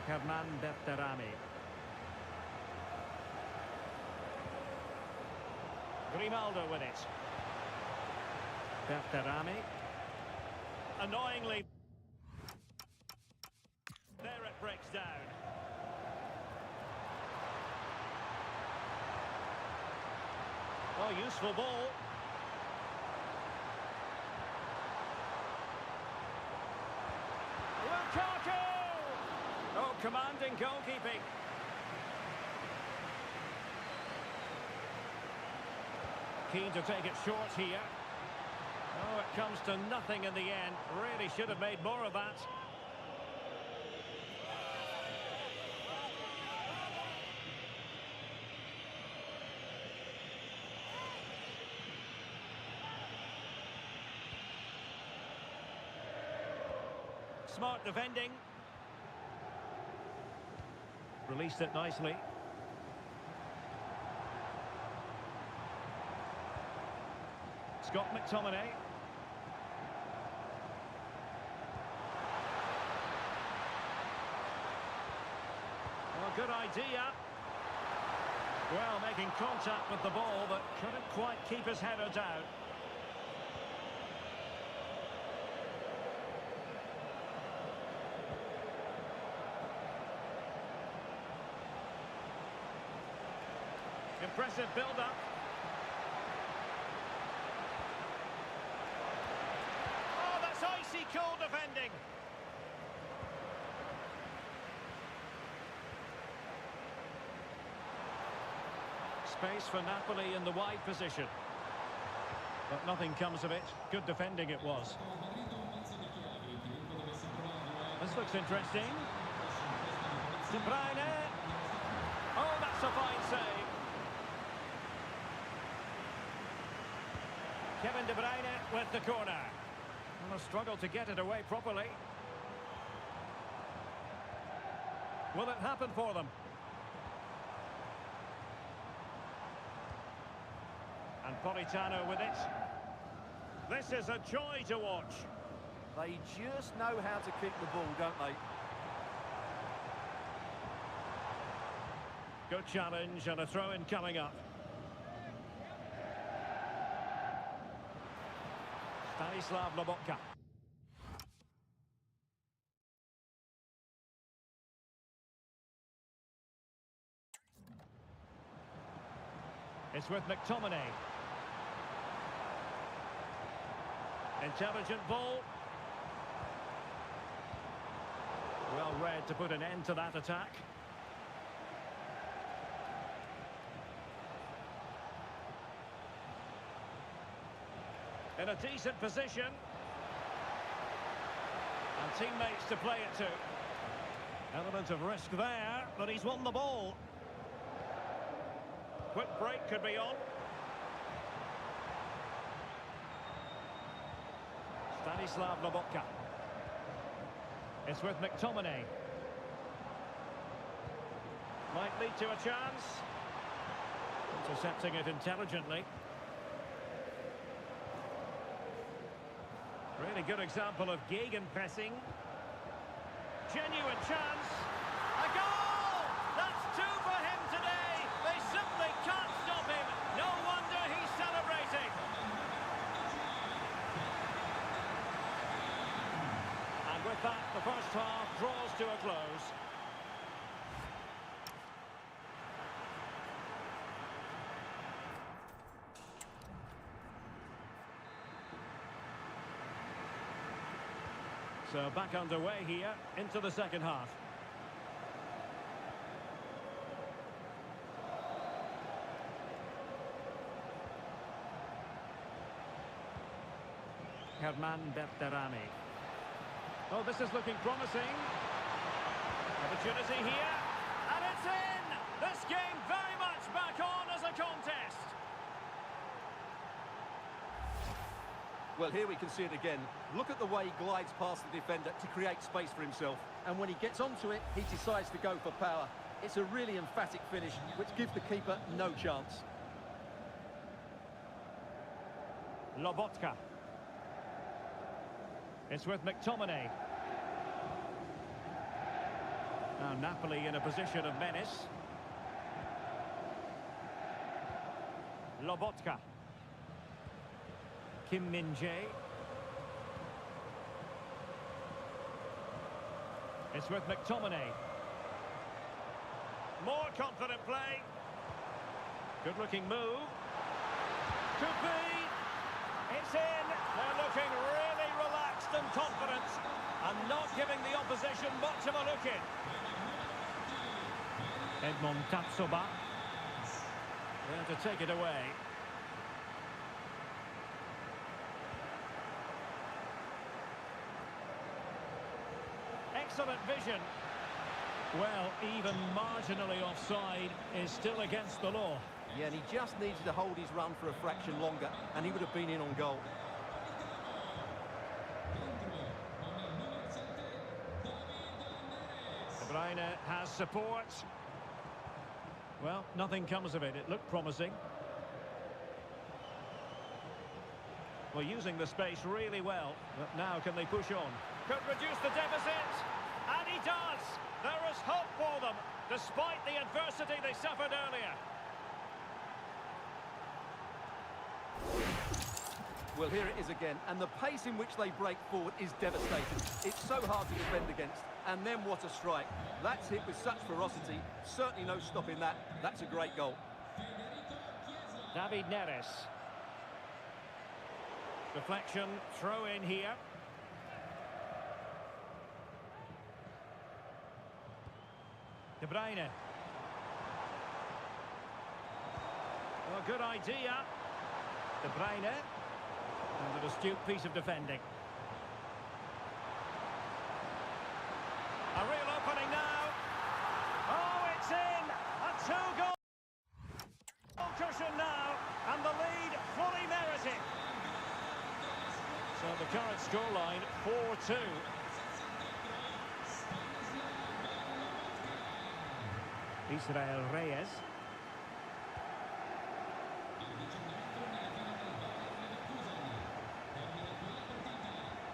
Herman Berterame. Grimaldo with it. Berterame. Annoyingly. There it breaks down. Oh, useful ball. Lukaku! Oh, commanding goalkeeping. Keen to take it short here. Oh, it comes to nothing in the end. Really should have made more of that. Smart defending. Released it nicely. Scott McTominay. Well, good idea. Well, making contact with the ball, but couldn't quite keep his header down. Impressive build-up. Oh, that's icy cold defending. Space for Napoli in the wide position. But nothing comes of it. Good defending it was. This looks interesting. De Bruyne. Oh, that's a fine save. Kevin De Bruyne with the corner. And a struggle to get it away properly. Will it happen for them? And Politano with it. This is a joy to watch. They just know how to kick the ball, don't they? Good challenge and a throw-in coming up. Stanislav Lobotka. It's with McTominay. Intelligent ball. Well read to put an end to that attack. In a decent position. And teammates to play it to. Element of risk there, but he's won the ball. Quick break could be on. Stanislav Lobotka. It's with McTominay. Might lead to a chance. Intercepting it intelligently. Really good example of gegenpressing. Genuine chance. A goal! That's two for him today. They simply can't stop him. No wonder he's celebrating. And with that, the first half draws to a close. So back underway here into the second half. Herman Berterame. Oh, this is looking promising. Opportunity here, and it's in! This game very much back on as a contest. Well, here we can see it again. Look at the way he glides past the defender to create space for himself. And when he gets onto it, he decides to go for power. It's a really emphatic finish, which gives the keeper no chance. Lobotka. It's with McTominay. Now Napoli in a position of menace. Lobotka. Kim Min-jae. It's with McTominay. More confident play. Good looking move. Could be. It's in. They're looking really relaxed and confident and not giving the opposition much of a look in. Edmond Tapsoba. There to take it away. Excellent vision. Well, even marginally offside is still against the law. Yeah, and he just needed to hold his run for a fraction longer, and he would have been in on goal. De Bruyne has support. Well, nothing comes of it. It looked promising. Well, using the space really well. But now can they push on? Could reduce the deficit. And he does. There is hope for them, despite the adversity they suffered earlier. Well, here it is again, and the pace in which they break forward is devastating. It's so hard to defend against, and then what a strike. That's hit with such ferocity, certainly no stopping that. That's a great goal. David Neres. Deflection, throw in here. De Bruyne. Well, good idea. De Bruyne. And an astute piece of defending. A real opening now. Oh, it's in! A two-goal cushion now, and the lead fully merited. So the current scoreline, 4-2. Israel Reyes.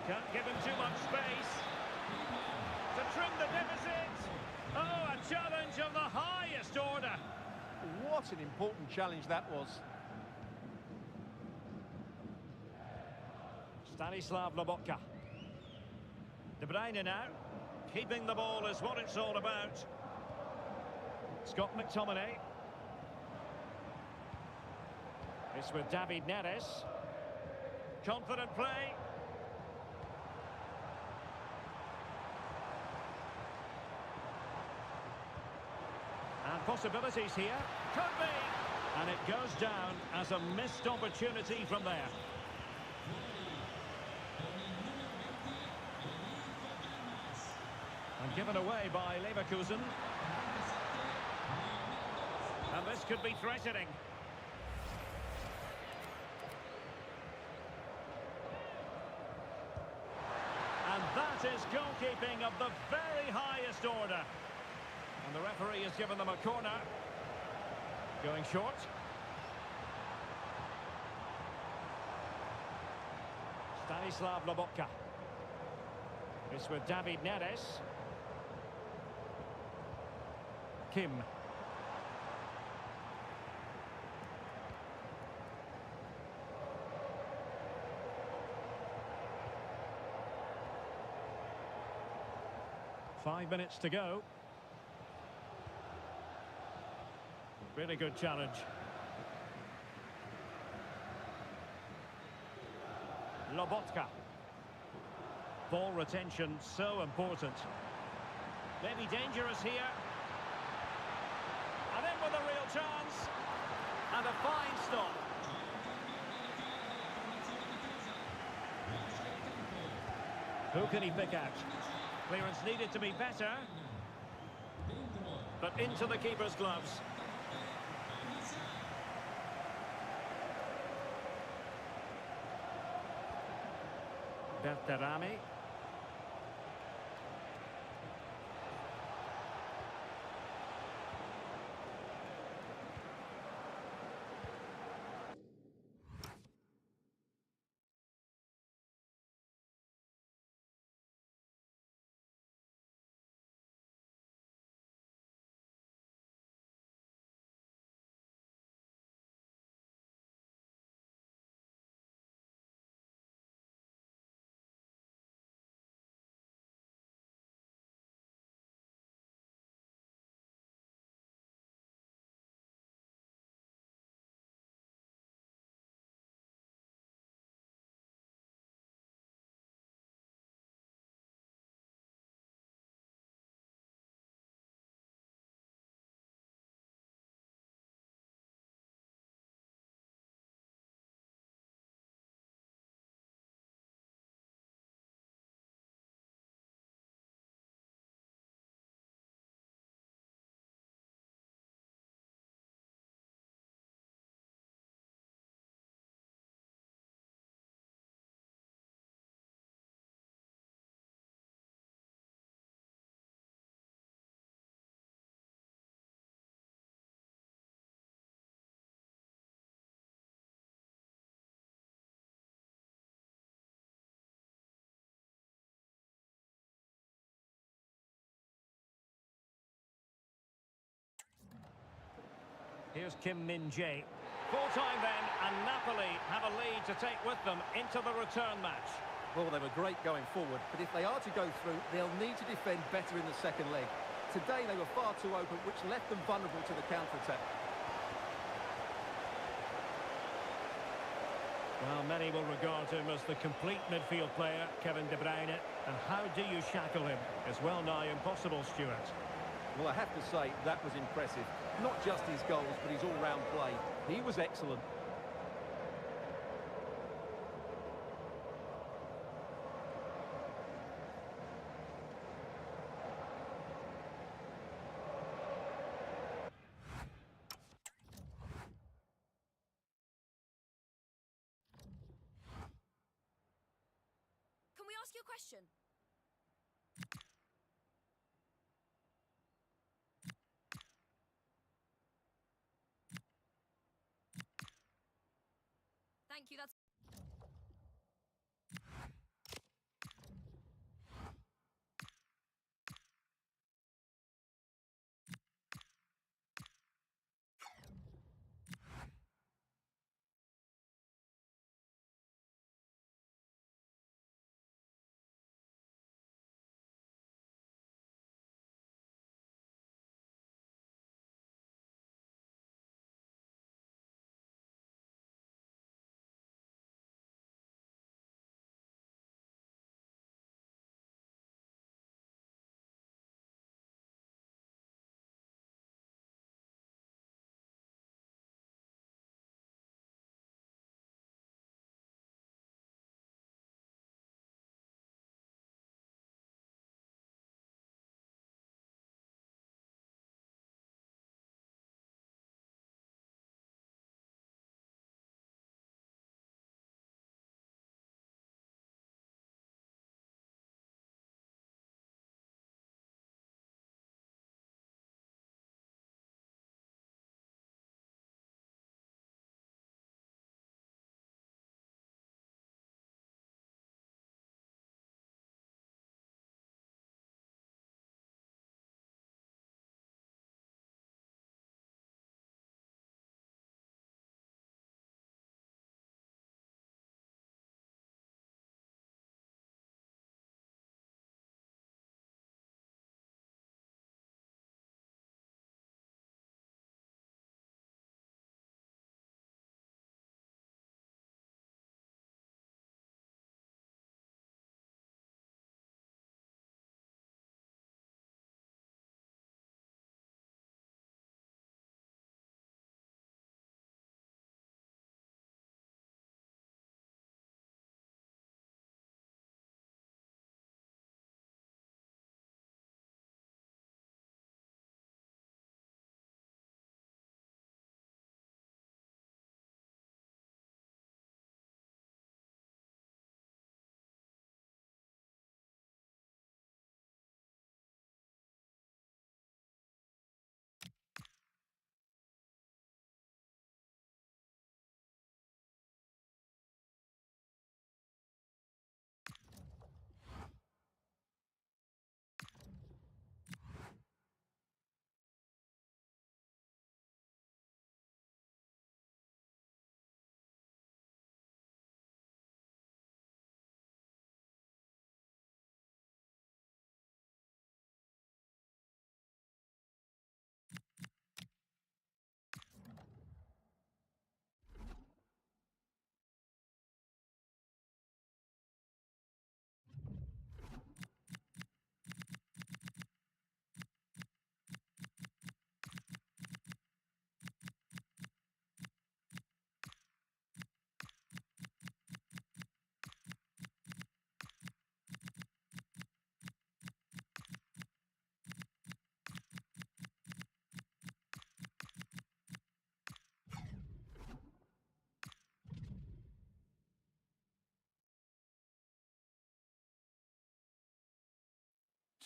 Can't give him too much space to trim the deficit. Oh, a challenge of the highest order. What an important challenge that was. Stanislav Lobotka. De Bruyne now. Keeping the ball is what it's all about. Scott McTominay. It's with David Neres. Confident play. And possibilities here. Could be. And it goes down as a missed opportunity from there. And given away by Leverkusen. And this could be threatening. And that is goalkeeping of the very highest order. And the referee has given them a corner. Going short. Stanislav Lobotka. It's with David Neres. Kim. Five minutes to go. Really good challenge. Lobotka. Ball retention so important. Maybe dangerous here. And then with a real chance. And a fine stop. Who can he pick out? Clearance needed to be better. But into the keeper's gloves. Berterami. Here's Kim Min-jae. Full time then, and Napoli have a lead to take with them into the return match. Well, they were great going forward, but if they are to go through, they'll need to defend better in the second leg. Today they were far too open, which left them vulnerable to the counter-attack. Well, many will regard him as the complete midfield player, Kevin De Bruyne. And how do you shackle him? It's well nigh impossible, Stuart. Well, I have to say, that was impressive. Not just his goals, but his all-round play. He was excellent. Can we ask you a question? Thank you, that's...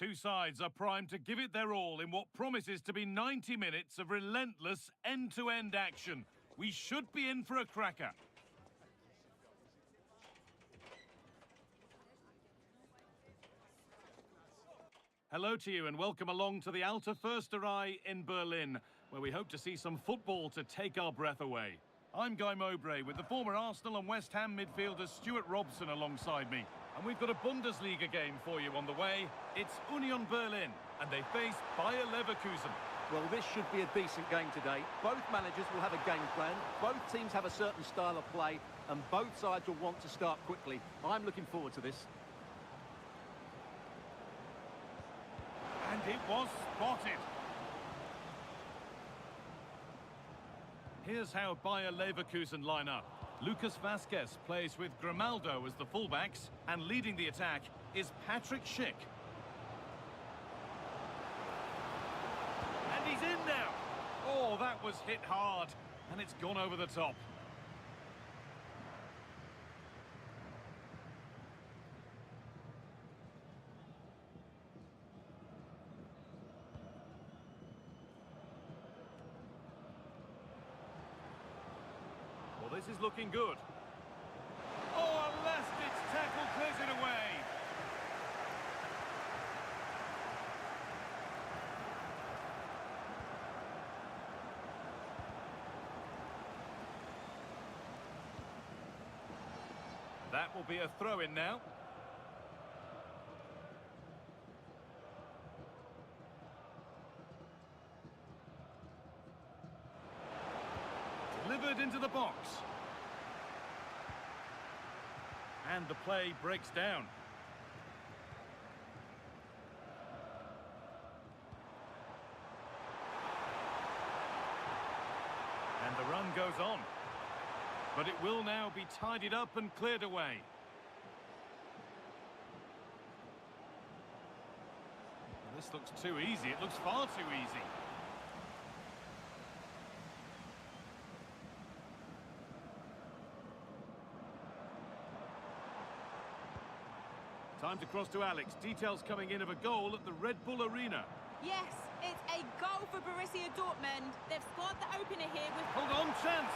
Two sides are primed to give it their all in what promises to be 90 minutes of relentless end-to-end action. We should be in for a cracker. Hello to you and welcome along to the Alte Försterei in Berlin, where we hope to see some football to take our breath away. I'm Guy Mowbray with the former Arsenal and West Ham midfielder Stuart Robson alongside me. And we've got a Bundesliga game for you on the way. It's Union Berlin, and they face Bayer Leverkusen. Well, this should be a decent game today. Both managers will have a game plan. Both teams have a certain style of play, and both sides will want to start quickly. I'm looking forward to this. And it was spotted. Here's how Bayer Leverkusen line up. Lucas Vazquez plays with Grimaldo as the fullbacks, and leading the attack is Patrick Schick. And he's in now. Oh, that was hit hard, and it's gone over the top. Well, this is looking good. Oh, a last-ditch tackle clears it away. That will be a throw-in now. Delivered into the box. And the play breaks down. And the run goes on. But it will now be tidied up and cleared away. This looks too easy. It looks far too easy. Time to cross to Alex. Details coming in of a goal at the Red Bull Arena. Yes, it's a goal for Borussia Dortmund. They've scored the opener here with... Hold on, chance!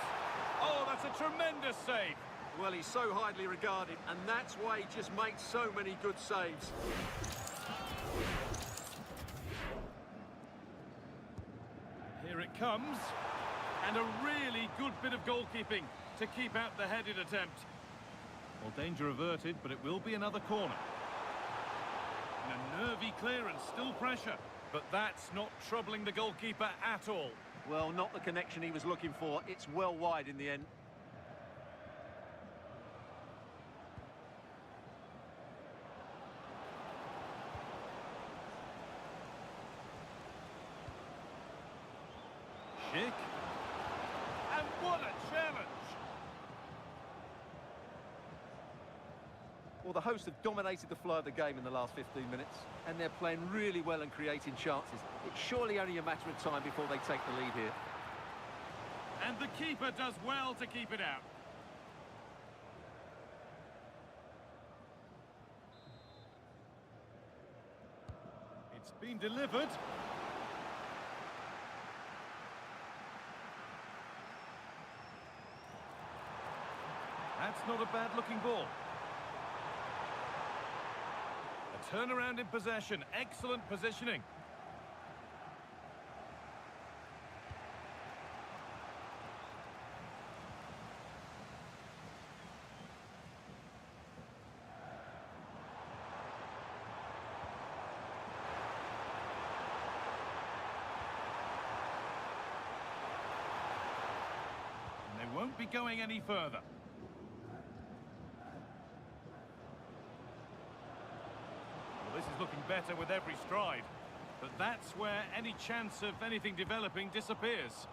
Oh, that's a tremendous save. Well, he's so highly regarded, and that's why he just makes so many good saves. Here it comes. And a really good bit of goalkeeping to keep out the headed attempt. Well, danger averted, but it will be another corner. And a nervy clearance, still pressure. But that's not troubling the goalkeeper at all. Well, not the connection he was looking for. It's well wide in the end. Schick. And what a challenge! Well, the hosts have dominated the flow of the game in the last 15 minutes, and they're playing really well and creating chances. It's surely only a matter of time before they take the lead here. And the keeper does well to keep it out. It's been delivered. That's not a bad-looking ball. A turnaround in possession. Excellent positioning. And they won't be going any further. This is looking better with every stride, but that's where any chance of anything developing disappears.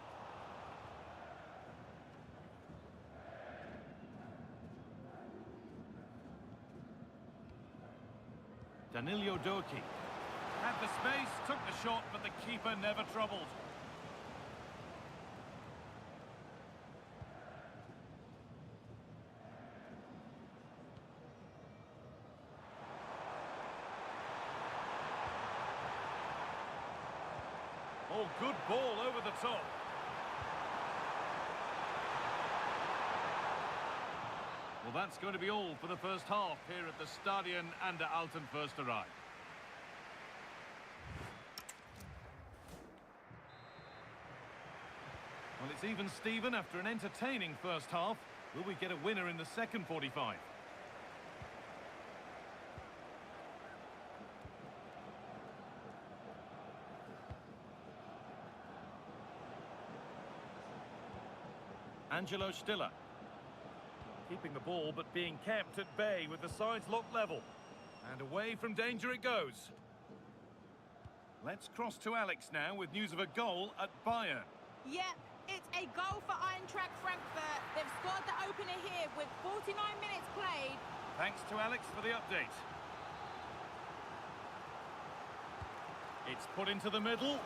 Danilo Doki had the space, took the shot, but the keeper never troubled. Oh, good ball over the top. Well, that's going to be all for the first half here at the Stadion an der Alten Försterei. Well, it's even Steven after an entertaining first half. Will we get a winner in the second 45? Angelo Stiller. Keeping the ball, but being kept at bay with the sides locked level. And away from danger it goes. Let's cross to Alex now with news of a goal at Bayern. Yep, it's a goal for Eintracht Frankfurt. They've scored the opener here with 49 minutes played. Thanks to Alex for the update. It's put into the middle.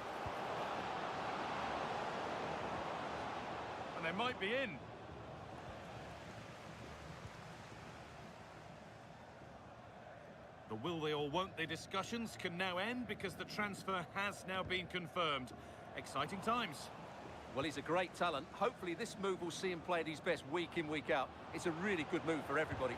And they might be in. The will they or won't they discussions can now end because the transfer has now been confirmed. Exciting times. Well, he's a great talent. Hopefully this move will see him play at his best week in, week out. It's a really good move for everybody.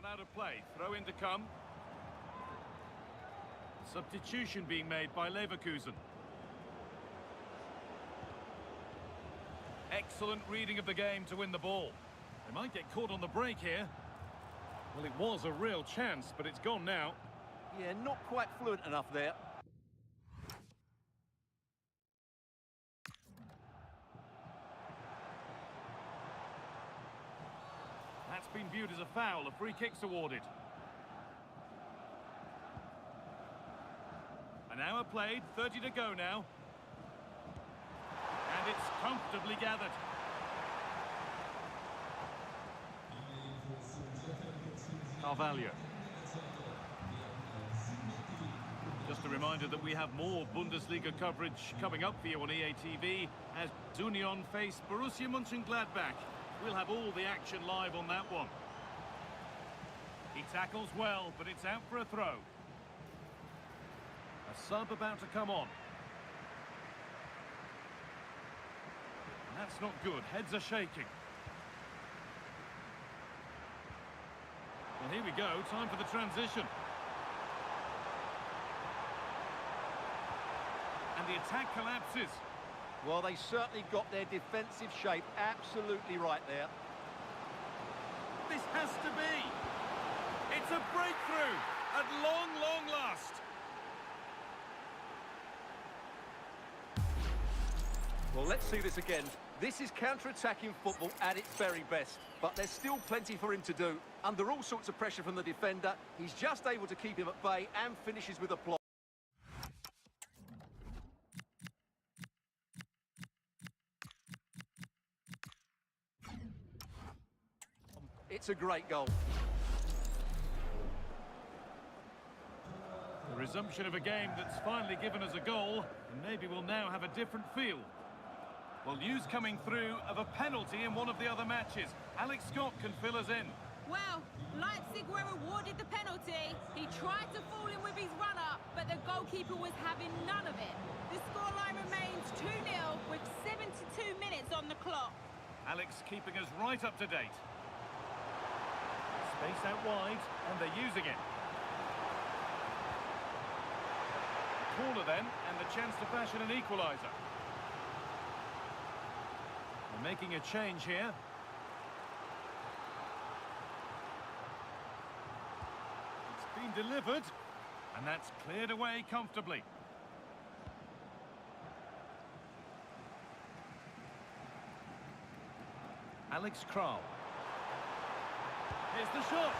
Out of play, throw in to come. Substitution being made by Leverkusen. Excellent reading of the game to win the ball. They might get caught on the break here. Well, it was a real chance, but it's gone now. Yeah, not quite fluent enough there. That's been viewed as a foul. A free kick's awarded. An hour played, 30 to go now. And it's comfortably gathered. Carvalho. Just a reminder that we have more Bundesliga coverage coming up for you on EA TV as Union face Borussia Mönchengladbach. We'll have all the action live on that one. He tackles well, but it's out for a throw. A sub about to come on. That's not good. Heads are shaking. Well, here we go. Time for the transition. And the attack collapses. Well, they certainly got their defensive shape absolutely right there. This has to be. It's a breakthrough at long, long last. Well, let's see this again. This is counter-attacking football at its very best. But there's still plenty for him to do. Under all sorts of pressure from the defender, he's just able to keep him at bay and finishes with a plot. It's a great goal. The resumption of a game that's finally given us a goal, and maybe we'll now have a different feel. Well, news coming through of a penalty in one of the other matches. Alex Scott can fill us in. Well, Leipzig were awarded the penalty. He tried to fall in with his runner, but the goalkeeper was having none of it. The scoreline remains 2-0 with 72 minutes on the clock. Alex keeping us right up to date. Space out wide, and they're using it. Corner then, and the chance to fashion an equaliser. They're making a change here. It's been delivered, and that's cleared away comfortably. Alex Kral. Here's the shot.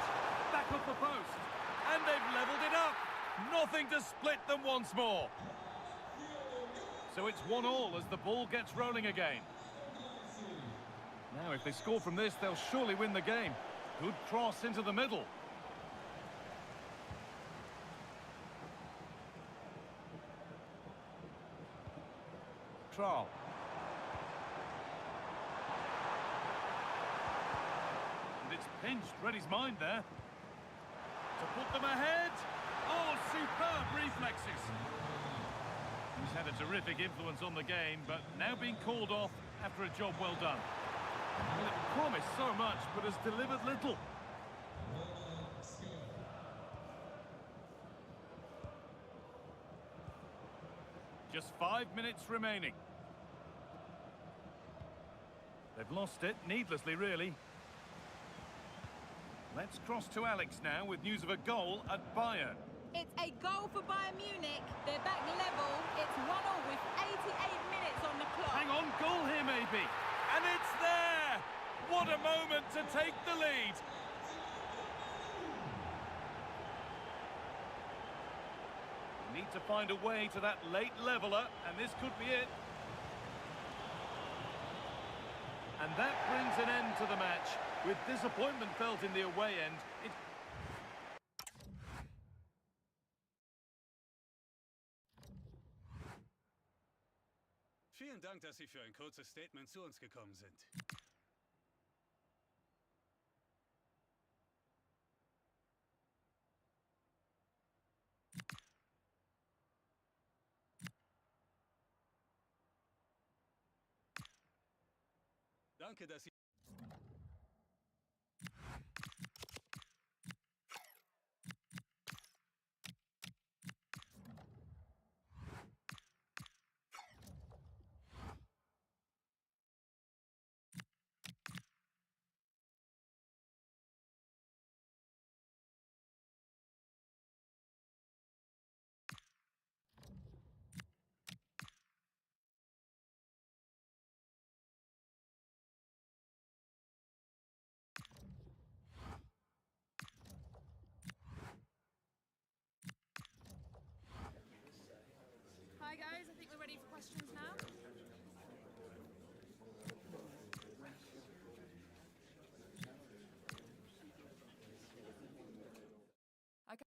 Back off the post. And they've levelled it up. Nothing to split them once more. So it's 1-1 as the ball gets rolling again. Now, if they score from this, they'll surely win the game. Good cross into the middle. Kral. And it's pinched. Read his mind there. To put them ahead. Oh, superb reflexes. He's had a terrific influence on the game, but now being called off after a job well done. Well, it promised so much, but has delivered little. Just 5 minutes remaining. They've lost it, needlessly, really. Let's cross to Alex now with news of a goal at Bayern. It's a goal for Bayern Munich. They're back level. It's 1-1 with 88 minutes on the clock. Hang on, goal here maybe. And it's there! What a moment to take the lead. Need to find a way to that late leveller, and this could be it. And that brings an end to the match. With disappointment felt in the away end, Vielen Dank, dass Sie für ein kurzes Statement zu uns gekommen sind. Danke, dass Sie... Hi guys, I think we're ready for questions now. Okay.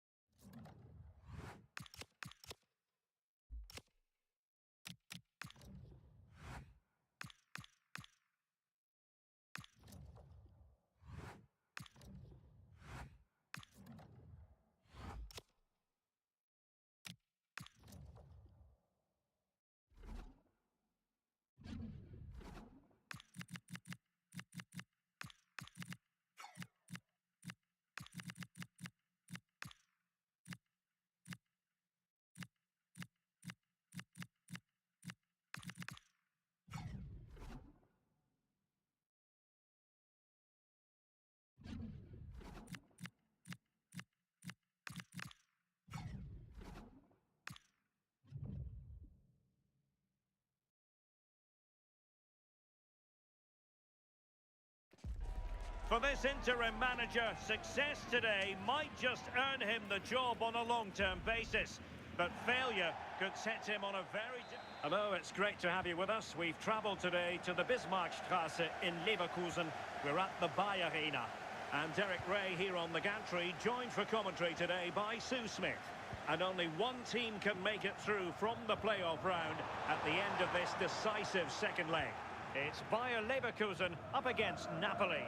For this interim manager, success today might just earn him the job on a long-term basis. But failure could set him on a very... Hello, it's great to have you with us. We've travelled today to the Bismarckstraße in Leverkusen. We're at the Bayer Arena. And Derek Ray here on the gantry, joined for commentary today by Sue Smith. And only one team can make it through from the playoff round at the end of this decisive second leg. It's Bayer Leverkusen up against Napoli.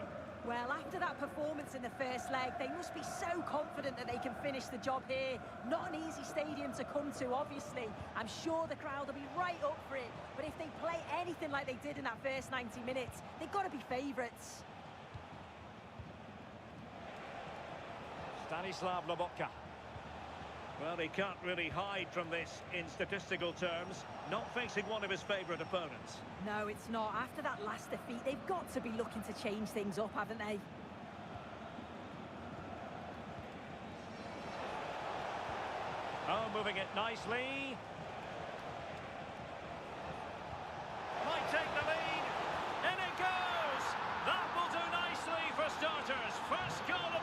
Well, after that performance in the first leg, they must be so confident that they can finish the job here. Not an easy stadium to come to, obviously. I'm sure the crowd will be right up for it. But if they play anything like they did in that first 90 minutes, they've got to be favourites. Stanislav Lobotka. Well, he can't really hide from this in statistical terms. Not facing one of his favourite opponents. No, it's not. After that last defeat, they've got to be looking to change things up, haven't they? Oh, moving it nicely. Might take the lead. In it goes! That will do nicely for starters. First goal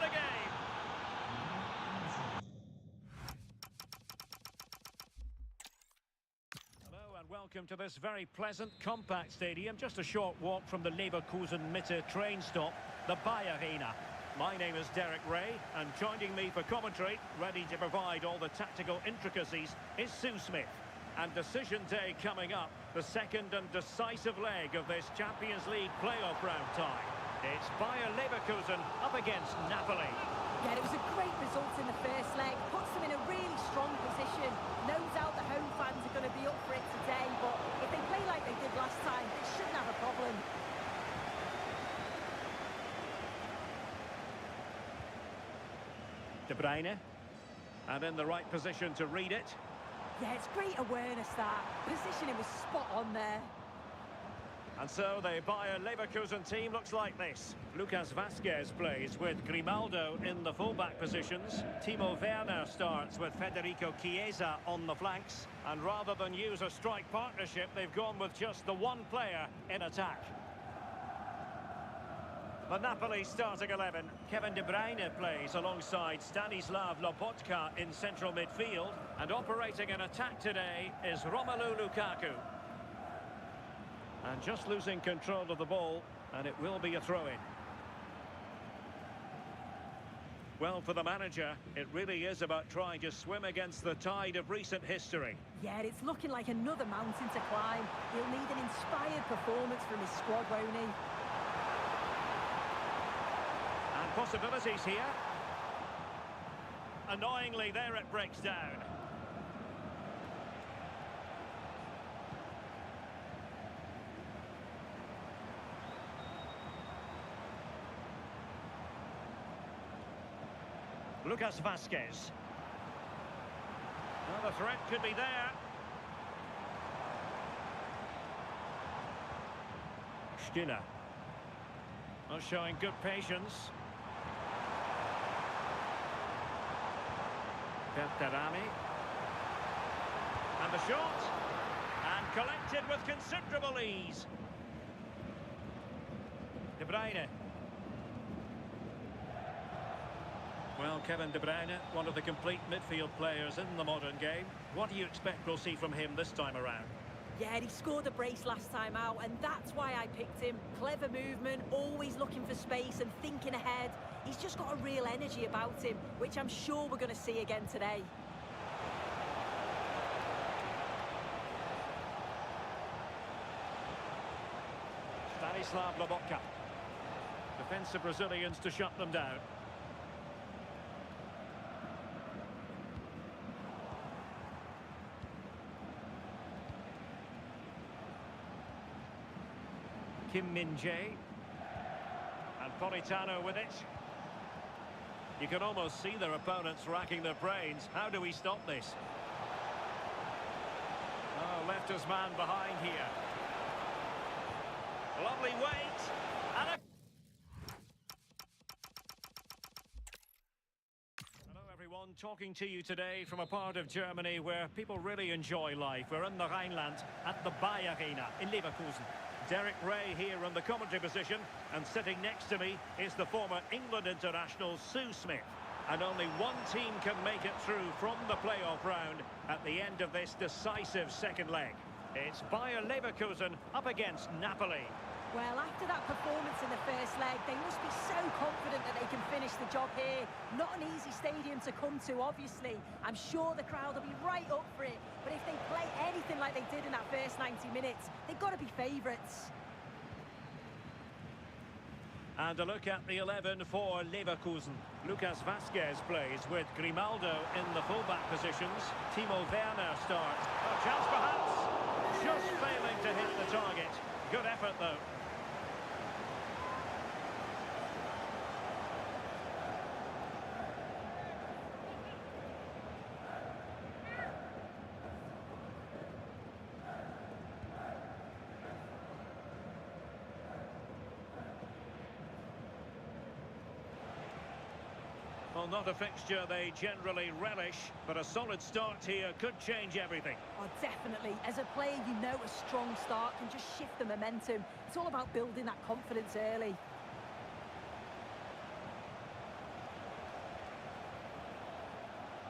welcome to this very pleasant, compact stadium. Just a short walk from the Leverkusen Mitte train stop, the Arena. My name is Derek Ray, and joining me for commentary, ready to provide all the tactical intricacies, is Sue Smith. And decision day coming up, the second and decisive leg of this Champions League playoff round tie. It's Bayer Leverkusen up against Napoli. Yeah, it was a great result in the first leg. Puts them in a really strong position. No doubt the home fans are going to be up for it today, but if they play like they did last time, they shouldn't have a problem. De Bruyne, and in the right position to read it. Yeah, it's great awareness, that. Positioning was spot on there. And so the Bayer Leverkusen team looks like this. Lucas Vazquez plays with Grimaldo in the fullback positions. Timo Werner starts with Federico Chiesa on the flanks. And rather than use a strike partnership, they've gone with just the one player in attack. The Napoli starting 11. Kevin De Bruyne plays alongside Stanislav Lobotka in central midfield. And operating in attack today is Romelu Lukaku. And just losing control of the ball, and it will be a throw-in. Well, for the manager, it really is about trying to swim against the tide of recent history. Yeah, it's looking like another mountain to climb. He'll need an inspired performance from his squad, won't he? And possibilities here. Annoyingly, there it breaks down. Lucas Vazquez. Well, the threat could be there. Skinner. Not showing good patience. Bertarami. And the shot. And collected with considerable ease. De Bruyne. Well, Kevin De Bruyne, one of the complete midfield players in the modern game. What do you expect we'll see from him this time around? Yeah, he scored a brace last time out, and that's why I picked him. Clever movement, always looking for space and thinking ahead. He's just got a real energy about him, which I'm sure we're going to see again today. Stanislav Lobotka. Defensive Brazilians to shut them down. Kim Min-jae. And Politano with it. You can almost see their opponents racking their brains. How do we stop this? Oh, left his man behind here. Lovely weight. And a... Hello everyone, talking to you today from a part of Germany where people really enjoy life. We're in the Rhineland at the Arena in Leverkusen. Derek Ray here in the commentary position, and sitting next to me is the former England international Sue Smith. And only one team can make it through from the playoff round at the end of this decisive second leg. It's Bayer Leverkusen up against Napoli. Well, after that performance in the first leg, they must be so confident that they can finish the job here. Not an easy stadium to come to, obviously. I'm sure the crowd will be right up for it. But if they play anything like they did in that first 90 minutes, they've got to be favourites. And a look at the 11 for Leverkusen. Lucas Vazquez plays with Grimaldo in the fullback positions. Timo Werner starts. A chance perhaps. Just failing to hit the target. Good effort though. Well, not a fixture they generally relish, but a solid start here could change everything. Oh, definitely. As a player, you know a strong start can just shift the momentum. It's all about building that confidence early.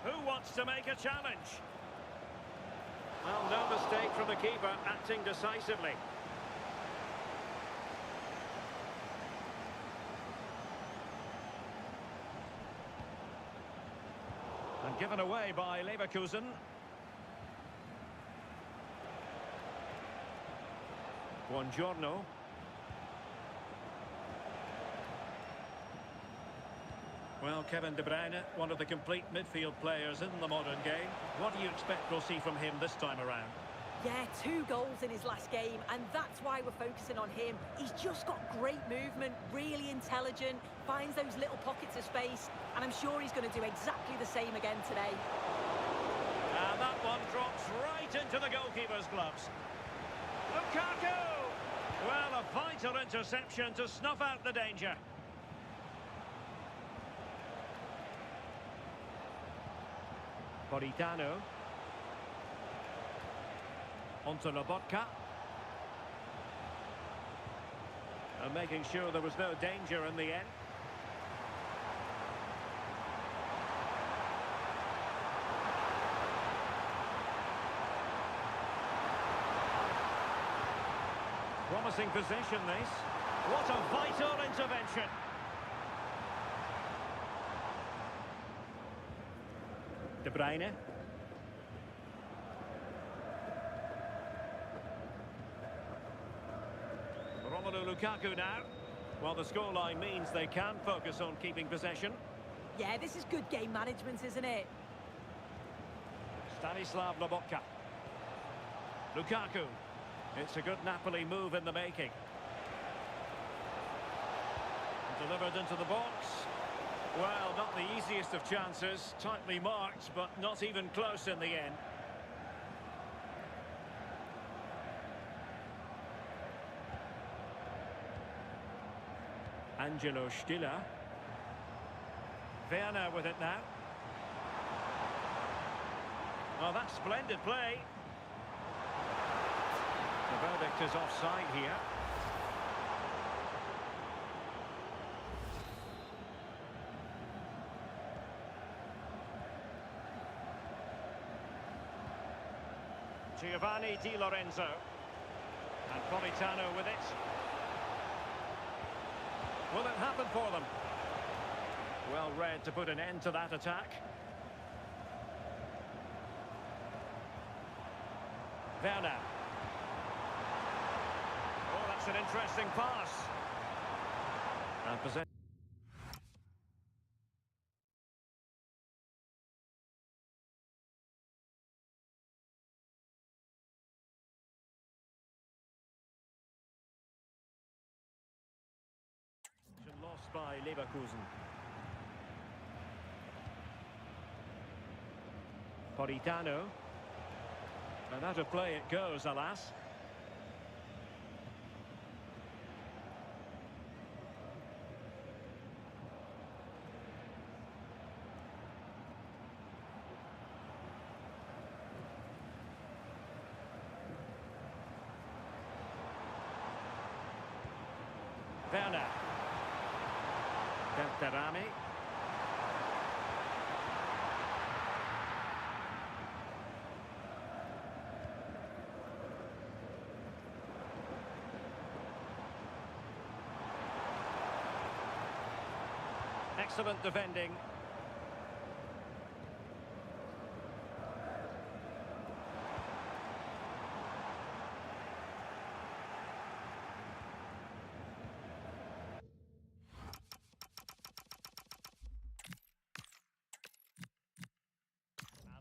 Who wants to make a challenge? Well, no mistake from the keeper, acting decisively. And given away by Leverkusen. Buongiorno. Well, Kevin De Bruyne, one of the complete midfield players in the modern game. What do you expect we'll see from him this time around? Yeah, 2 goals in his last game, and that's why we're focusing on him. He's just got great movement, really intelligent, finds those little pockets of space, and I'm sure he's going to do exactly the same again today. And that one drops right into the goalkeeper's gloves. Lukaku! Well, a vital interception to snuff out the danger. Politano. Onto Lobotka. And making sure there was no danger in the end. Promising position, this. What a vital intervention. De Bruyne. Romelu Lukaku now. Well, the scoreline means they can focus on keeping possession. Yeah, this is good game management, isn't it? Stanislav Lobotka. Lukaku. It's a good Napoli move in the making. Delivered into the box. Well, not the easiest of chances. Tightly marked, but not even close in the end. Angelo Stiller. Werner with it now. Well, that's splendid play. The verdict is offside here. Giovanni Di Lorenzo. And Politano with it. Will it happen for them? Well read to put an end to that attack. Werner. Oh, that's an interesting pass. And possession. Lost by Leverkusen. Politano. And out of play it goes, alas. Werner. Bentarami. Excellent defending.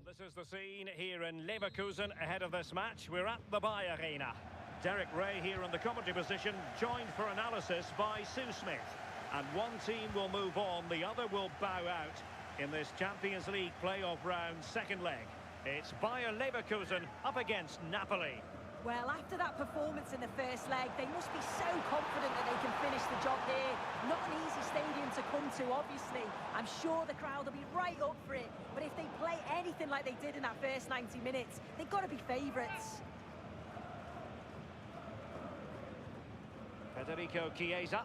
This is the scene here in Leverkusen ahead of this match. We're at the Bay Arena. Derek Ray here in the commentary position, joined for analysis by Sue Smith. And one team will move on, the other will bow out in this Champions League playoff round second leg. It's Bayer Leverkusen up against Napoli. Well, after that performance in the first leg, they must be so confident that they can finish the job here. Not an easy stadium to come to, obviously. I'm sure the crowd will be right up for it. But if they play anything like they did in that first 90 minutes, they've got to be favourites. Federico Chiesa.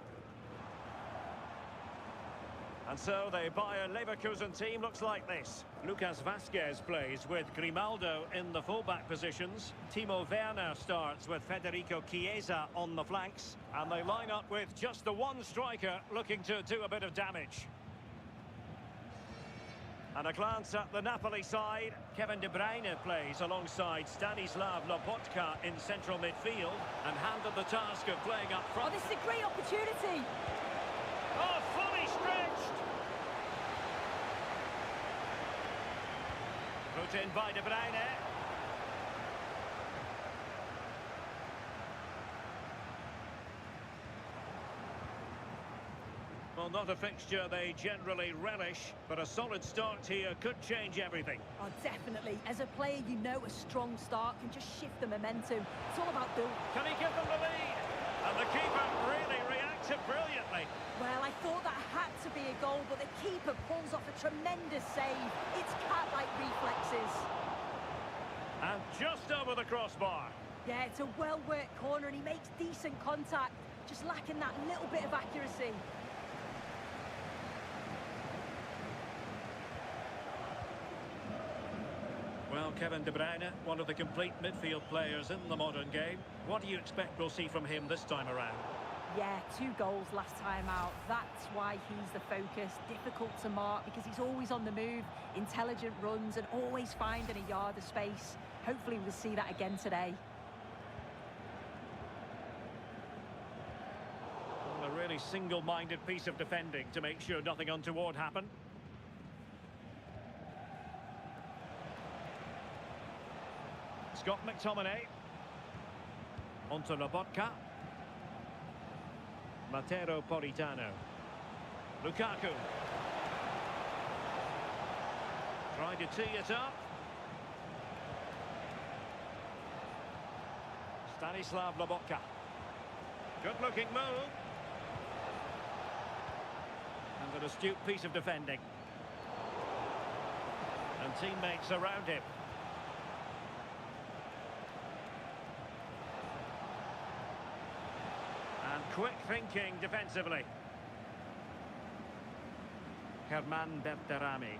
And so the Bayer Leverkusen team looks like this. Lucas Vazquez plays with Grimaldo in the fullback positions. Timo Werner starts with Federico Chiesa on the flanks. And they line up with just the one striker looking to do a bit of damage. And a glance at the Napoli side. Kevin De Bruyne plays alongside Stanislav Lobotka in central midfield and handed the task of playing up Oh, front. this is a great opportunity. Oh, fully stretched! Put in by De Bruyne. Well, not a fixture they generally relish, but a solid start here could change everything. Oh, definitely. As a player, you know a strong start can just shift the momentum. It's all about build. Can he give them the lead? And the keeper really reacted brilliantly. Well, I thought that had to be a goal, but the keeper pulls off a tremendous save. It's cat-like reflexes. And just over the crossbar. Yeah, it's a well-worked corner, and he makes decent contact, just lacking that little bit of accuracy. Well, Kevin De Bruyne, one of the complete midfield players in the modern game. What do you expect we'll see from him this time around? Yeah, 2 goals last time out. That's why he's the focus. Difficult to mark because he's always on the move, intelligent runs and always finding a yard of space. Hopefully we'll see that again today. Well, a really single-minded piece of defending to make sure nothing untoward happened. Scott McTominay. Onto Lobotka. Matteo Politano. Lukaku. Trying to tee it up. Stanislav Lobotka. Good-looking move. And an astute piece of defending. And teammates around him. And quick thinking defensively. Herman Berterami.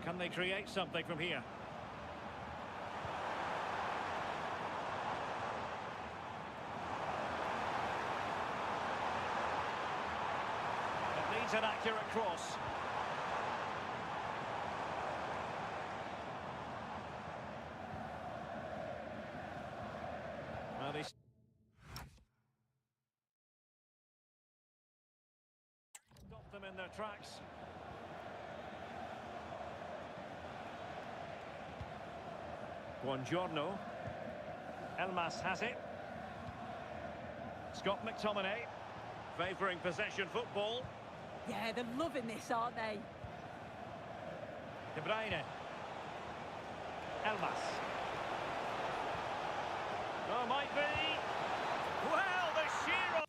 Can they create something from here? It needs an accurate cross. Well, they stop them in their tracks. Buongiorno. Elmas has it. Scott McTominay favouring possession football. Yeah, they're loving this, aren't they? De Bruyne. Elmas. Oh, might be. Well, the sheer...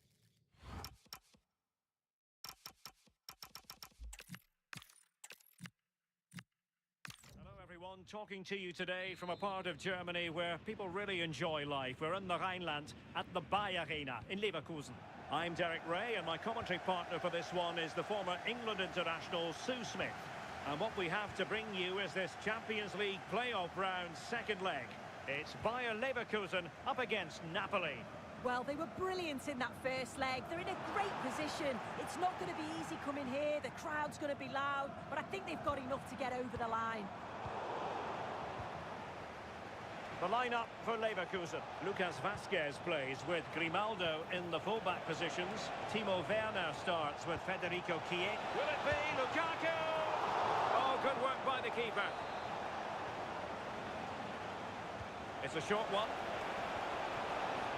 Hello, everyone. Talking to you today from a part of Germany where people really enjoy life. We're in the Rhineland at the Bayer Arena in Leverkusen. I'm Derek Ray, and my commentary partner for this one is the former England international Sue Smith. And what we have to bring you is this Champions League playoff round second leg. It's Bayer Leverkusen up against Napoli. Well, they were brilliant in that first leg. They're in a great position. It's not going to be easy coming here. The crowd's going to be loud, but I think they've got enough to get over the line. The lineup for Leverkusen. Lucas Vazquez plays with Grimaldo in the fullback positions. Timo Werner starts with Federico Chiesa. Will it be Lukaku? Oh, good work by the keeper. It's a short one.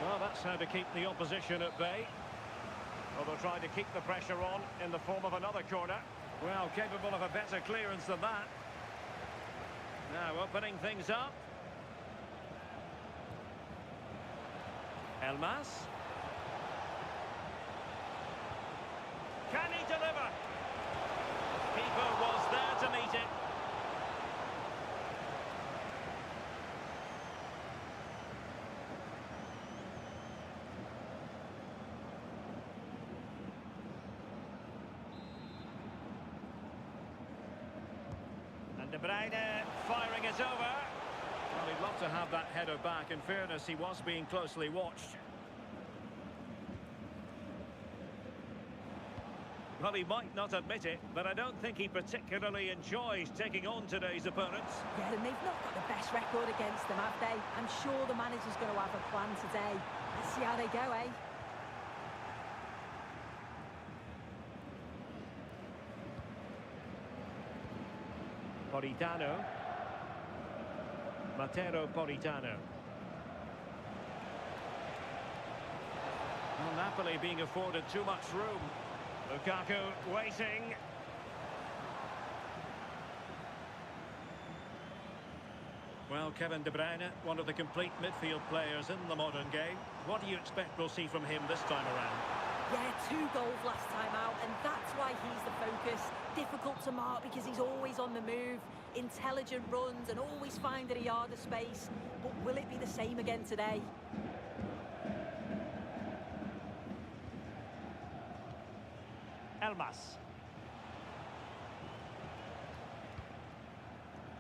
Well, that's how to keep the opposition at bay. Well, they'll try to keep the pressure on in the form of another corner. Well, capable of a better clearance than that. Now opening things up. Elmas. Can he deliver? Keeper was there to meet it. De Bruyne firing it over. Well, he'd love to have that header back. In fairness, he was being closely watched. Well, he might not admit it, but I don't think he particularly enjoys taking on today's opponents. Yeah, and they've not got the best record against them, have they? I'm sure the manager's going to have a plan today. Let's see how they go, eh? Politano. Matero Politano. Well, Napoli being afforded too much room. Lukaku waiting. Well, Kevin De Bruyne, one of the complete midfield players in the modern game. What do you expect we'll see from him this time around? Yeah, 2 goals last time out, and that's why he's the focus. Difficult to mark because he's always on the move. Intelligent runs and always finding a yard of space. But will it be the same again today? Elmas.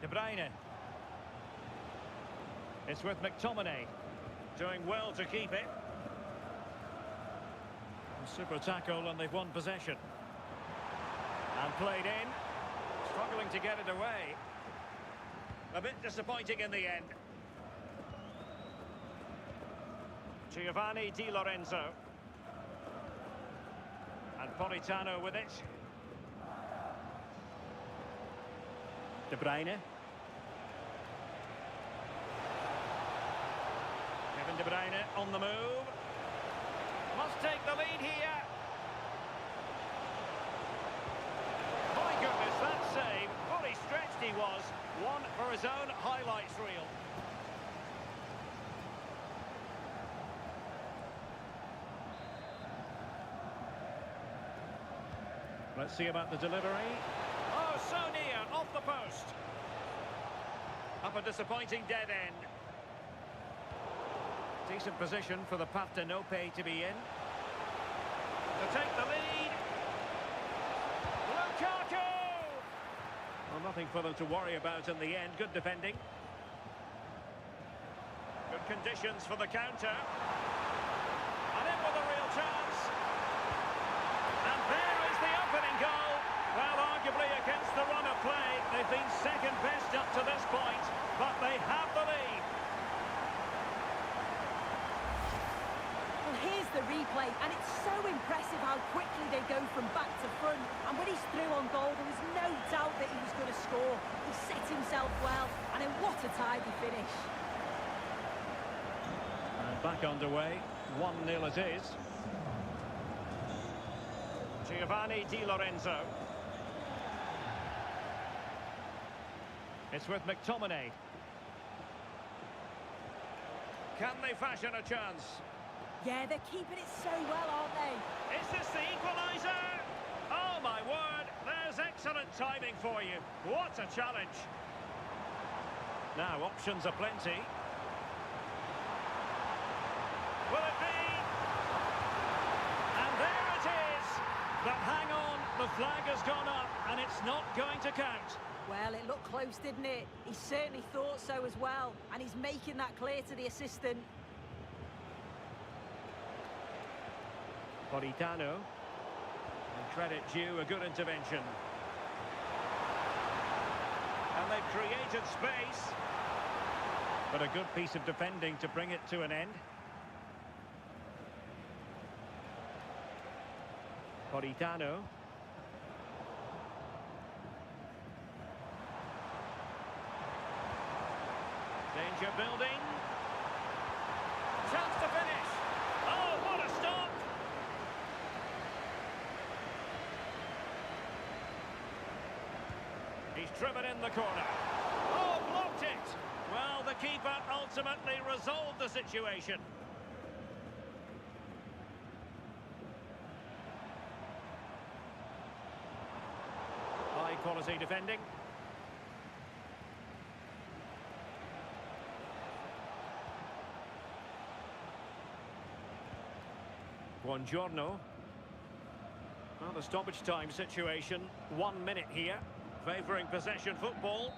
De Bruyne. It's with McTominay. Doing well to keep it. Super tackle, and they've won possession. And played in. Struggling to get it away. A bit disappointing in the end. Giovanni Di Lorenzo. And Politano with it. De Bruyne. Kevin De Bruyne on the move. Must take the lead here. My goodness, that save. Fully stretched he was. One for his own highlights reel. Let's see about the delivery. Oh, so near, off the post. Up a disappointing dead end. Decent position for the Partenope to be in. To take the lead. Lukaku! Well, nothing for them to worry about in the end. Good defending. Good conditions for the counter. And in with a real chance. And there is the opening goal. Well, arguably against the run of play, they've been second best up to this point, but they have the lead. Well, here's the replay, and it's so impressive how quickly they go from back to front. And when he's through on goal, there was no doubt that he was going to score. He set himself well, and then what a tidy finish. And back underway, 1-0 it is. Giovanni Di Lorenzo. It's with McTominay. Can they fashion a chance? Yeah, they're keeping it so well, aren't they? Is this the equaliser? Oh, my word. There's excellent timing for you. What a challenge. Now, options are plenty. Will it be? And there it is. But hang on, the flag has gone up, and it's not going to count. Well, it looked close, didn't it? He certainly thought so as well, and he's making that clear to the assistant. Politano. And credit due, a good intervention. And they've created space. But a good piece of defending to bring it to an end. Politano. Danger building. Chance to finish. Oh, what a stop! He's driven in the corner. Oh, blocked it! Well, the keeper ultimately resolved the situation. High quality defending. Buongiorno. Well, the stoppage time situation, 1 minute here. Favouring possession football.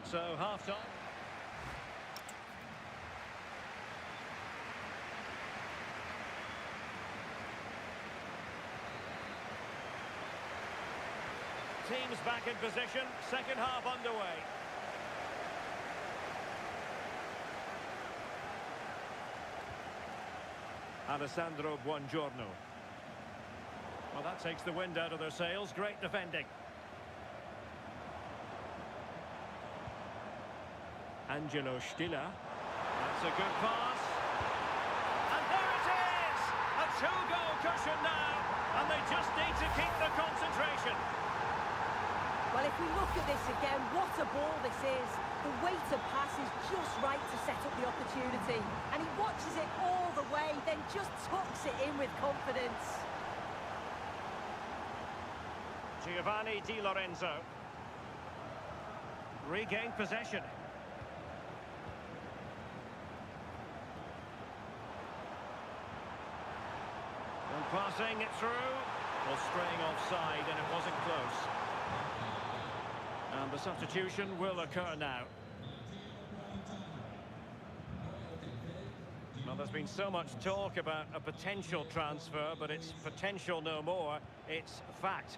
So half-time. Teams back in position, second half underway. Alessandro Buongiorno. Well, that takes the wind out of their sails. Great defending. Angelo Stiller. That's a good pass. And there it is! A two-goal cushion now. And they just need to keep the concentration. Well, if we look at this again, what a ball this is. The weight of pass is just right to set up the opportunity. And he watches it all the way, then just tucks it in with confidence. Giovanni Di Lorenzo. Regained possession. And passing it through. Well, straying offside, and it wasn't close. And the substitution will occur now. Well, there's been so much talk about a potential transfer, but it's potential no more. It's fact.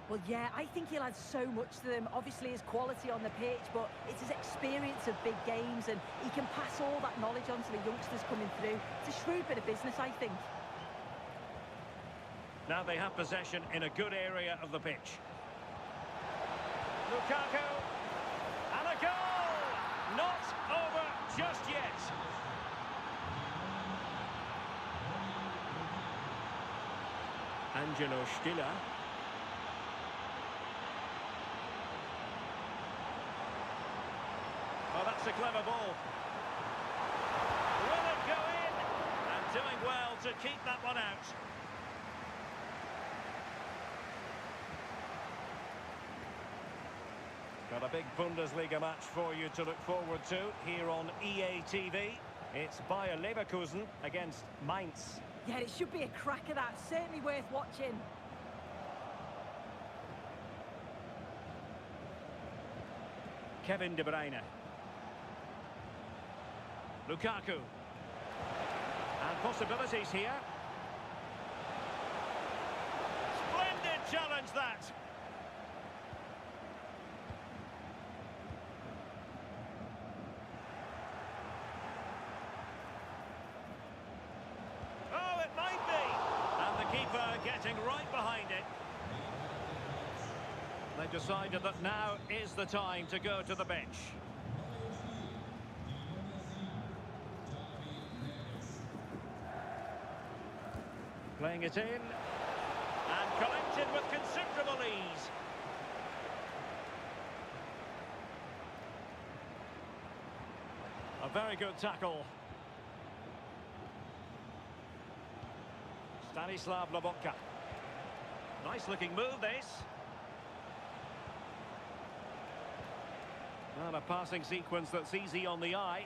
Well, yeah, I think he'll add so much to them. Obviously, his quality on the pitch, but it's his experience of big games, and he can pass all that knowledge on to the youngsters coming through. It's a shrewd bit of business, I think. Now they have possession in a good area of the pitch. Lukaku, and a goal! Not over just yet. Angelo Stiller. Oh, that's a clever ball. Will it go in? And doing well to keep that one out. Got a big Bundesliga match for you to look forward to here on EA TV. It's Bayer Leverkusen against Mainz. Yeah, it should be a cracker, that. Certainly worth watching. Kevin De Bruyne. Lukaku. And possibilities here. Splendid challenge, that. Oh, it might be. And the keeper getting right behind it. They've decided that now is the time to go to the bench. Playing it in. And collected with considerable ease. A very good tackle. Stanislav Lobotka. Nice looking move, this. And a passing sequence that's easy on the eye.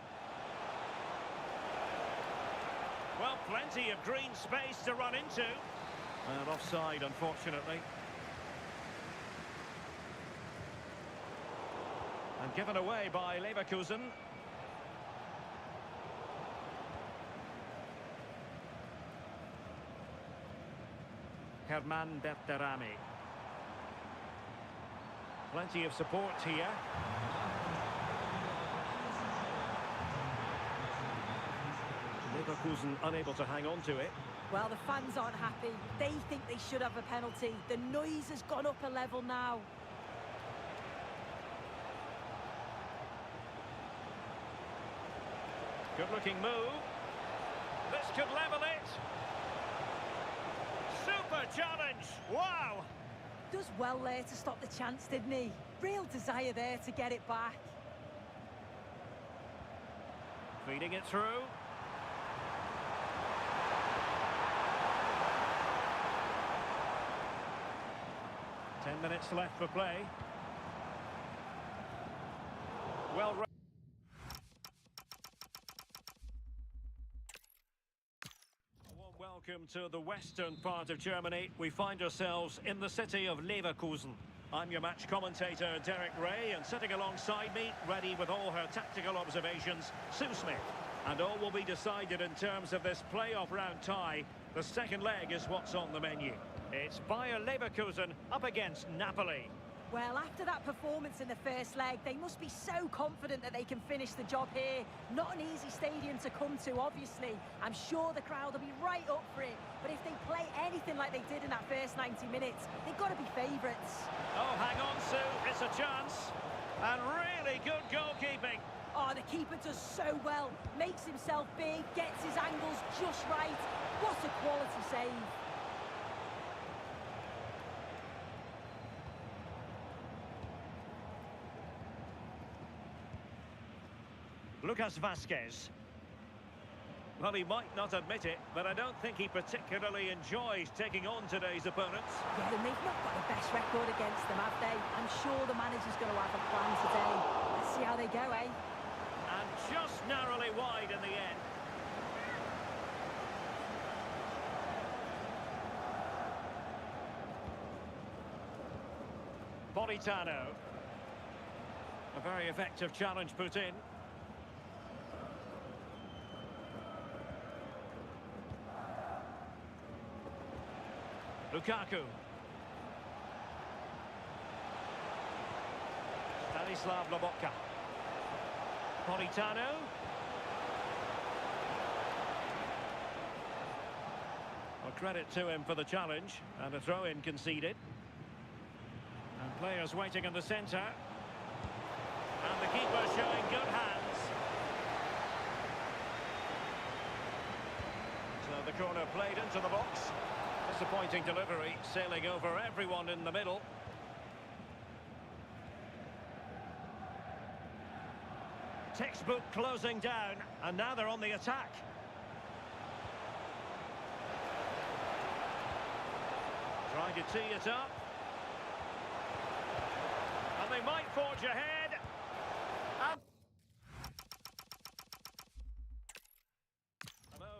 Well, plenty of green space to run into. And offside, unfortunately. And given away by Leverkusen. Herman Berterame. Plenty of support here. Leverkusen unable to hang on to it. Well, the fans aren't happy. They think they should have a penalty. The noise has gone up a level now. Good-looking move. This could level it. Super challenge. Wow. Does well there to stop the chance, didn't he? Real desire there to get it back. Feeding it through. Ten minutes left for play. Well, welcome to the western part of Germany. We find ourselves in the city of Leverkusen. I'm your match commentator, Derek Ray, and sitting alongside me, ready with all her tactical observations, Sue Smith. And all will be decided in terms of this playoff round tie. The second leg is what's on the menu. It's Bayer Leverkusen up against Napoli. Well, after that performance in the first leg, they must be so confident that they can finish the job here. Not an easy stadium to come to, obviously. I'm sure the crowd will be right up for it. But if they play anything like they did in that first 90 minutes, they've got to be favourites. Oh, hang on, Sue. It's a chance. And really good goalkeeping. Oh, the keeper does so well. Makes himself big, gets his angles just right. What a quality save. Lucas Vazquez. Well, he might not admit it, but I don't think he particularly enjoys taking on today's opponents. Yeah, and they've not got the best record against them, have they? I'm sure the manager's going to have a plan today. Let's see how they go, eh? And just narrowly wide in the end. Politano. A very effective challenge put in. Lukaku. Stanislav Lobotka. Politano. Well, credit to him for the challenge, and a throw-in conceded. And players waiting in the centre. And the keeper showing good hands. So the corner played into the box. Disappointing delivery, sailing over everyone in the middle. Textbook closing down, and now they're on the attack. Trying to tee it up. And they might forge ahead. And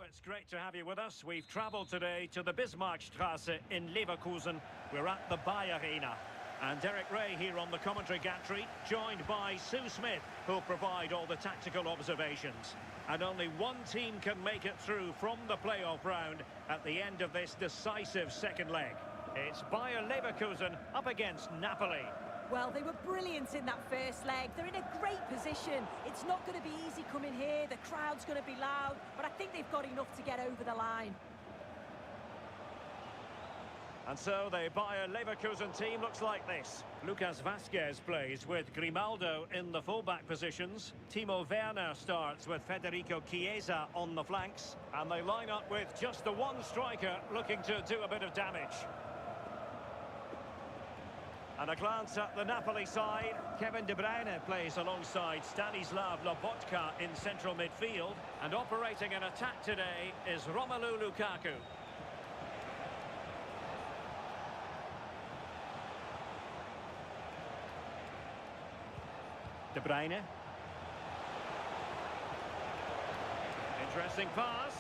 it's great to have you with us. We've travelled today to the Bismarckstraße in Leverkusen. We're at the Bayer Arena. And Derek Ray here on the commentary gantry, joined by Sue Smith, who'll provide all the tactical observations. And only one team can make it through from the playoff round at the end of this decisive second leg. It's Bayer Leverkusen up against Napoli. Well, they were brilliant in that first leg. They're in a great position. It's not going to be easy coming here. The crowd's going to be loud, but I think they've got enough to get over the line. And so the Bayer Leverkusen team looks like this. Lucas Vazquez plays with Grimaldo in the fullback positions. Timo Werner starts with Federico Chiesa on the flanks. And they line up with just the one striker looking to do a bit of damage. And a glance at the Napoli side. Kevin De Bruyne plays alongside Stanislav Lobotka in central midfield. And operating an attack today is Romelu Lukaku. De Bruyne. Interesting pass.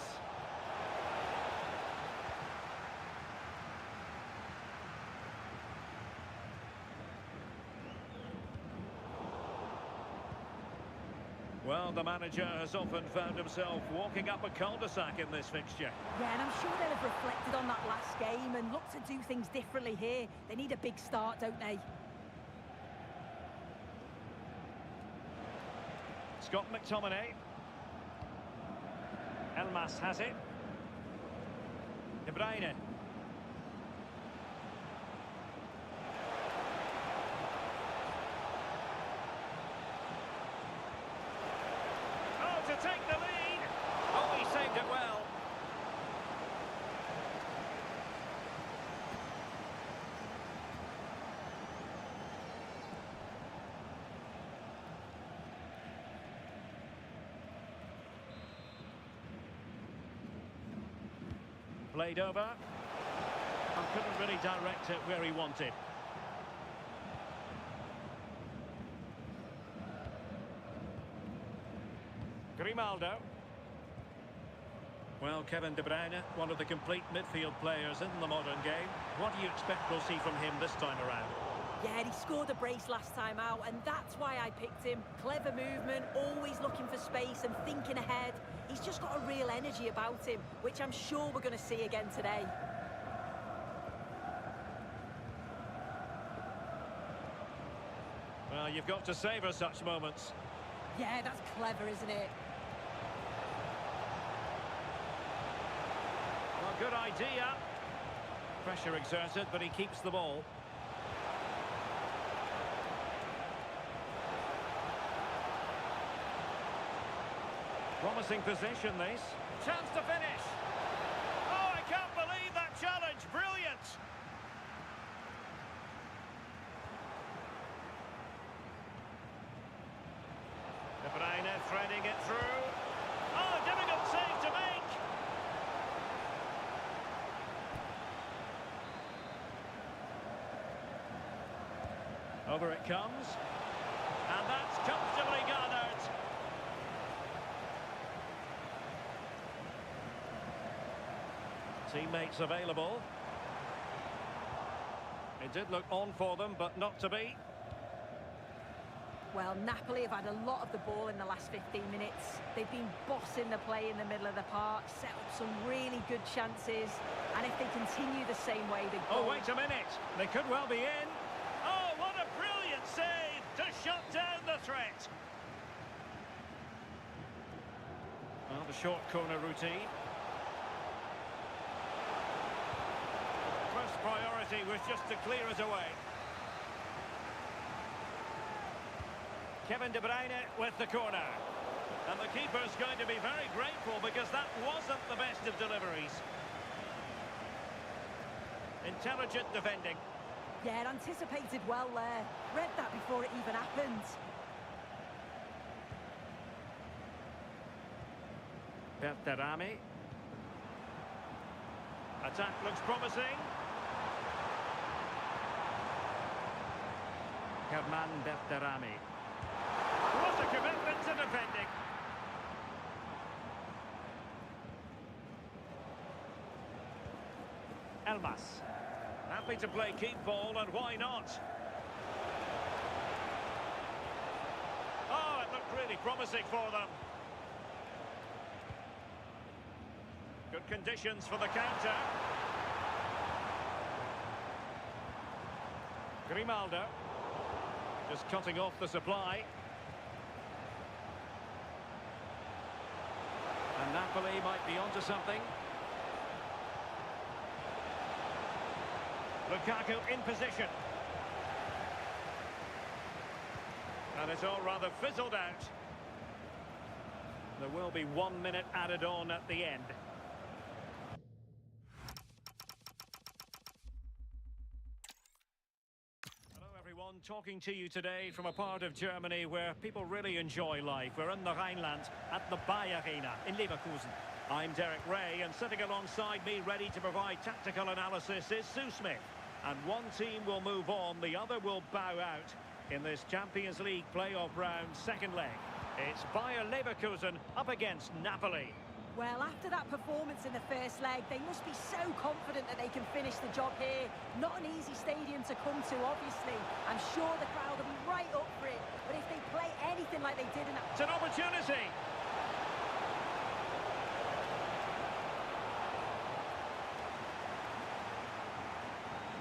Well, the manager has often found himself walking up a cul-de-sac in this fixture. Yeah, and I'm sure they'll have reflected on that last game and look to do things differently here. They need a big start, don't they? Scott McTominay. Elmas has it. De Bruyne. Oh, to take the lead. Oh, he saved it well. Played over. And couldn't really direct it where he wanted. Grimaldo. Well, Kevin De Bruyne, one of the complete midfield players in the modern game. What do you expect we'll see from him this time around? Yeah, he scored a brace last time out, and that's why I picked him. Clever movement, always looking for space and thinking ahead. He's just got a real energy about him, which I'm sure we're going to see again today. Well, you've got to savour such moments. Yeah, that's clever, isn't it? Well, good idea. Pressure exerted, but he keeps the ball. Promising position, this. Chance to finish. Oh, I can't believe that challenge. Brilliant. De Bruyne threading it through. Oh, difficult save to make. Over it comes. And that's comfortably gathered. Teammates available. It did look on for them, but not to be. Well, Napoli have had a lot of the ball in the last 15 minutes. They've been bossing the play in the middle of the park, set up some really good chances, and if they continue the same way, they Oh, wait a minute. They could well be in. Oh, what a brilliant save to shut down the threat. Well, the short corner routine. First priority was just to clear it away. Kevin De Bruyne with the corner. And the keeper's going to be very grateful because that wasn't the best of deliveries. Intelligent defending. Yeah, it anticipated well there. Read that before it even happened. Berterame. Attack looks promising. German Berterame. What a commitment to defending. Elmas. Happy to play keep ball, and why not? Oh, it looked really promising for them. Good conditions for the counter. Grimaldo. Just cutting off the supply. And Napoli might be onto something. Lukaku in position. And it's all rather fizzled out. There will be 1 minute added on at the end. Talking to you today from a part of Germany where people really enjoy life. We're in the Rhineland at the Bayer Arena in Leverkusen. I'm Derek Ray, and sitting alongside me ready to provide tactical analysis is Sue Smith. And one team will move on, the other will bow out in this Champions League playoff round second leg. It's Bayer Leverkusen up against Napoli. Well, after that performance in the first leg, they must be so confident that they can finish the job here. Not an easy stadium to come to, obviously. I'm sure the crowd will be right up for it. But if they play anything like they did in that... It's an opportunity!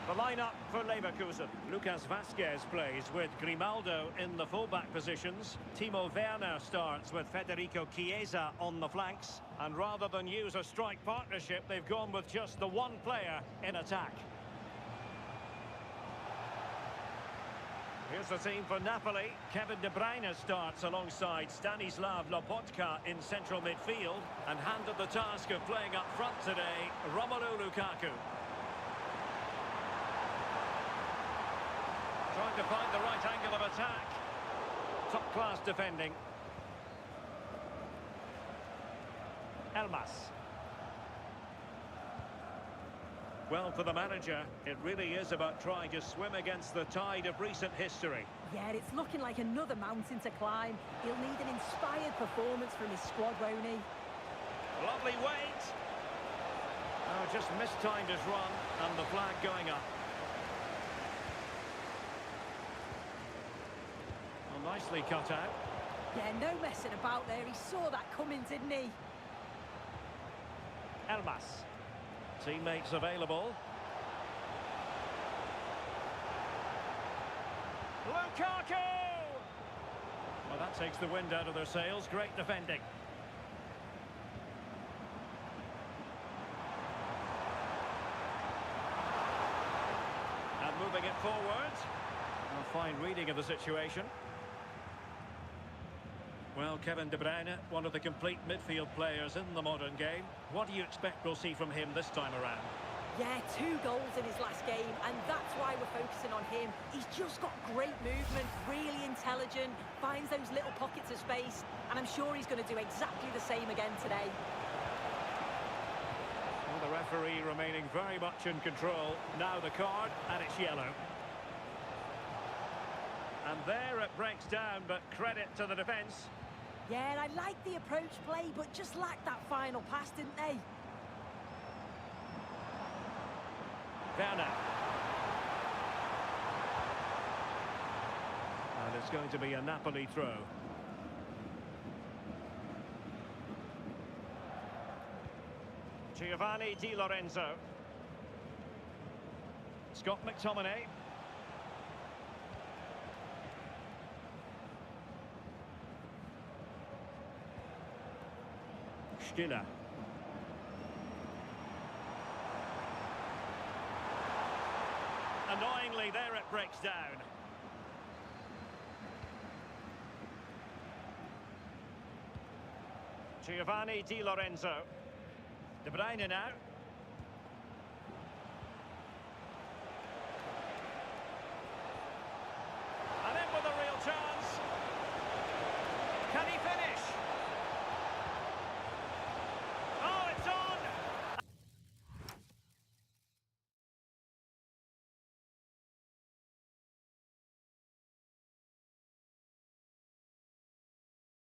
The lineup for Leverkusen. Lucas Vazquez plays with Grimaldo in the fullback positions. Timo Werner starts with Federico Chiesa on the flanks. And rather than use a strike partnership, they've gone with just the one player in attack. Here's the team for Napoli. Kevin De Bruyne starts alongside Stanislav Lobotka in central midfield. And handed the task of playing up front today, Romelu Lukaku. Trying to find the right angle of attack. Top-class defending. Elmas. Well, for the manager, it really is about trying to swim against the tide of recent history. Yeah, it's looking like another mountain to climb. He'll need an inspired performance from his squad, won't he? Lovely weight. Oh, just mistimed his run, and the flag going up. nicely cut out. Yeah, no messing about there. He saw that coming, didn't he? Elmas. Teammates available. Lukaku! Well, that takes the wind out of their sails. Great defending. And moving it forward. A fine reading of the situation. Well, Kevin De Bruyne, one of the complete midfield players in the modern game. What do you expect we'll see from him this time around? Yeah, 2 goals in his last game, and that's why we're focusing on him. He's just got great movement, really intelligent, finds those little pockets of space, and I'm sure he's going to do exactly the same again today. Well, the referee remaining very much in control. Now the card, and it's yellow. And there it breaks down, but credit to the defence. Yeah, and I like the approach play, but just lacked that final pass, didn't they? Werner. And it's going to be a Napoli throw. Giovanni Di Lorenzo. Scott McTominay. Stiller. Annoyingly, there it breaks down. Giovanni Di Lorenzo. De Bruyne now.